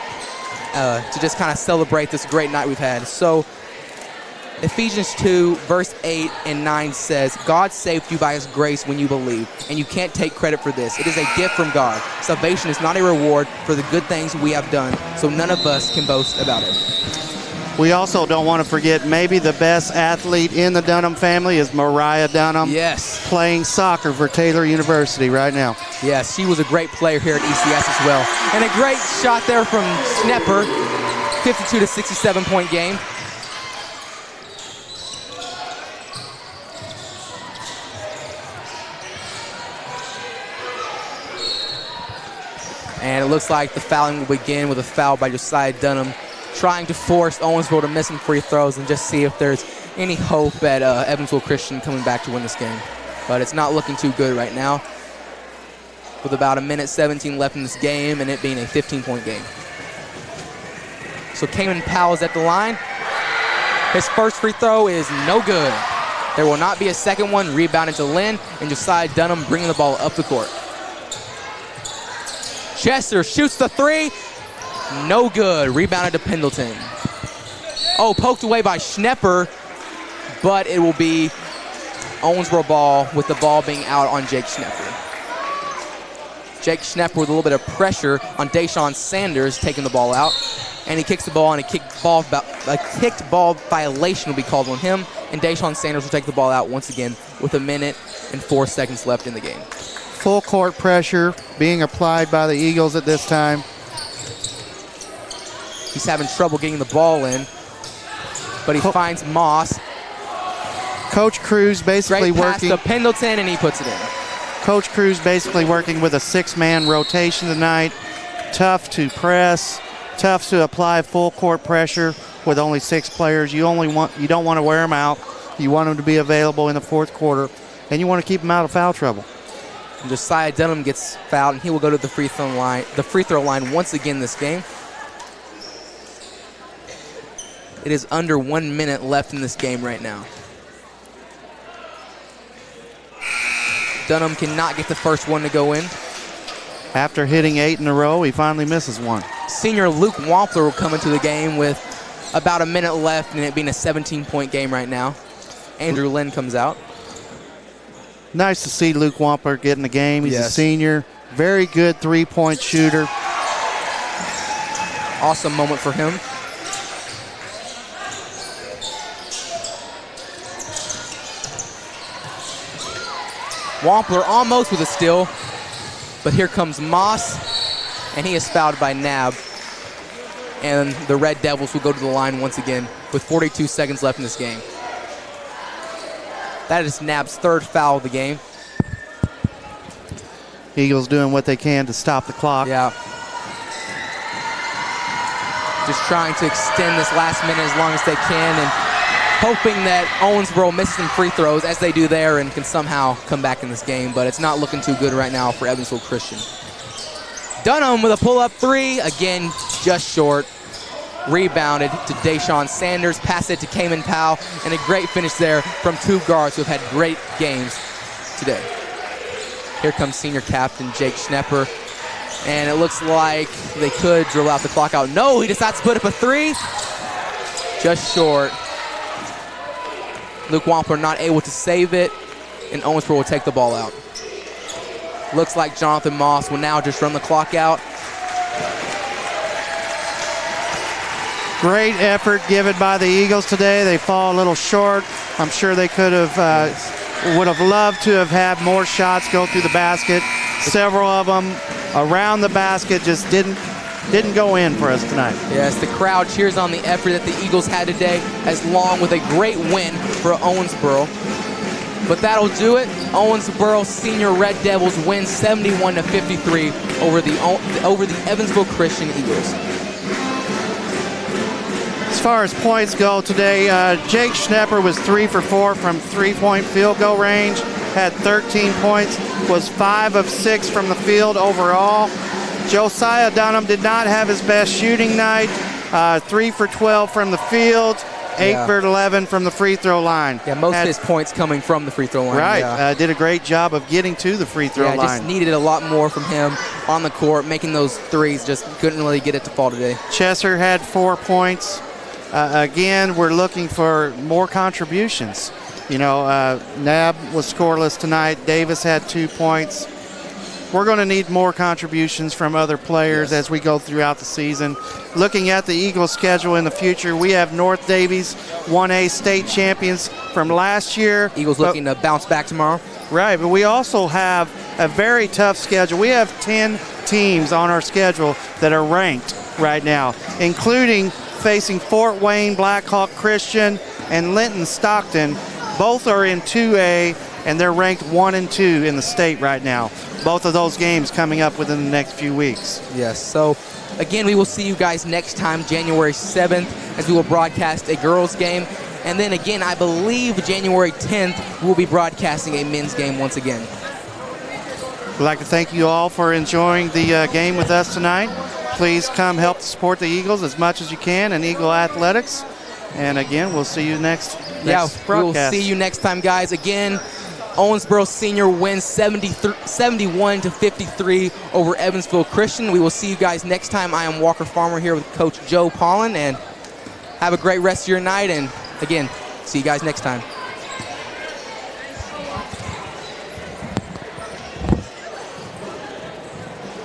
Speaker 1: to just kind of celebrate this great night we've had. So Ephesians 2, verse 8 and 9 says, God saved you by his grace when you believe, and you can't take credit for this. It is a gift from God. Salvation is not a reward for the good things we have done, so none of us can boast about it.
Speaker 2: We also don't want to forget maybe the best athlete in the Dunham family is Mariah Dunham.
Speaker 1: Yes.
Speaker 2: Playing soccer for Taylor University right now.
Speaker 1: Yes, she was a great player here at ECS as well. And a great shot there from Schnepper. 52 to 67 point game. And it looks like the fouling will begin with a foul by Josiah Dunham, trying to force Owensboro to miss some free throws and just see if there's any hope at Evansville Christian coming back to win this game. But it's not looking too good right now, with about 1:17 left in this game and it being a 15-point game. So Cayman Powell is at the line. His first free throw is no good. There will not be a second one. Rebounded to Lynn, and Josiah Dunham bringing the ball up the court. Chester shoots the three. No good. Rebounded to Pendleton. Oh, poked away by Schnepper, but it will be Owensboro ball, with the ball being out on Jake Schnepper. Jake Schnepper with a little bit of pressure on Deshaun Sanders, taking the ball out. And he kicks the ball, and a kicked ball violation will be called on him. And Deshaun Sanders will take the ball out once again with 1:04 seconds left in the game.
Speaker 2: Full court pressure being applied by the Eagles at this time.
Speaker 1: He's having trouble getting the ball in, but he finds Moss.
Speaker 2: Coach Cruz basically
Speaker 1: Great pass
Speaker 2: working
Speaker 1: to Pendleton, and he puts it in.
Speaker 2: Coach Cruz basically working with a 6-man rotation tonight. Tough to press, tough to apply full court pressure with only 6 players. You don't want to wear them out. You want them to be available in the fourth quarter, and you want to keep them out of foul trouble.
Speaker 1: And Josiah Dunham gets fouled, and he will go to the free throw line once again this game. It is under 1 minute left in this game right now. Dunham cannot get the first one to go in.
Speaker 2: After hitting 8 in a row, he finally misses one.
Speaker 1: Senior Luke Wampler will come into the game with about a minute left, and it being a 17-point game right now. Andrew Lynn comes out.
Speaker 2: Nice to see Luke Wampler get in the game. He's a senior. Very good three-point shooter.
Speaker 1: Awesome moment for him. Wampler almost with a steal, but here comes Moss, and he is fouled by Nab. And the Red Devils will go to the line once again with 42 seconds left in this game. That is Nab's third foul of the game.
Speaker 2: Eagles doing what they can to stop the clock.
Speaker 1: Yeah. Just trying to extend this last minute as long as they can, and hoping that Owensboro misses some free throws, as they do there, and can somehow come back in this game. But it's not looking too good right now for Evansville Christian. Dunham with a pull-up three. Again, just short. Rebounded to Deshaun Sanders. Pass it to Cayman Powell. And a great finish there from two guards who have had great games today. Here comes senior captain Jake Schnepper. And it looks like they could drill out the clock out. No, he decides to put up a three. Just short. Luke Wampler not able to save it, and Owensboro will take the ball out. Looks like Jonathan Moss will now just run the clock out.
Speaker 2: Great effort given by the Eagles today. They fall a little short. I'm sure they would have loved to have had more shots go through the basket. Several of them around the basket just didn't go in for us tonight.
Speaker 1: Yes, the crowd cheers on the effort that the Eagles had today, as long with a great win for Owensboro. But that'll do it. Owensboro Senior Red Devils win 71-53 over the Evansville Christian Eagles.
Speaker 2: As far as points go today, Jake Schnepper was 3 for 4 from three-point field goal range, had 13 points, was 5 of 6 from the field overall. Josiah Dunham did not have his best shooting night, 3 for 12 from the field, 8 for 11 from the free throw line.
Speaker 1: Yeah, most of his points coming from the free throw line.
Speaker 2: Right, did a great job of getting to the free throw line.
Speaker 1: Just needed a lot more from him on the court, making those threes, just couldn't really get it to fall today.
Speaker 2: Chesser had 4 points. Again, we're looking for more contributions. You know, Nab was scoreless tonight. Davis had 2 points. We're going to need more contributions from other players as we go throughout the season. Looking at the Eagles' schedule in the future, we have North Davies, 1A state champions from last year.
Speaker 1: Eagles looking to bounce back tomorrow.
Speaker 2: Right, but we also have a very tough schedule. We have 10 teams on our schedule that are ranked right now, including facing Fort Wayne, Blackhawk Christian, and Linton Stockton. Both are in 2A, and they're ranked 1 and 2 in the state right now. Both of those games coming up within the next few weeks.
Speaker 1: Yes, so again, we will see you guys next time, January 7th, as we will broadcast a girls' game. And then again, I believe January 10th, we'll be broadcasting a men's game once again.
Speaker 2: We'd like to thank you all for enjoying the game with us tonight. Please come help support the Eagles as much as you can in Eagle Athletics. And again, we'll see you next broadcast.
Speaker 1: We will see you next time, guys. Again, Owensboro Senior wins 71-53 over Evansville Christian. We will see you guys next time. I am Walker Farmer here with Coach Joe Pollen, and have a great rest of your night. And again, see you guys next time.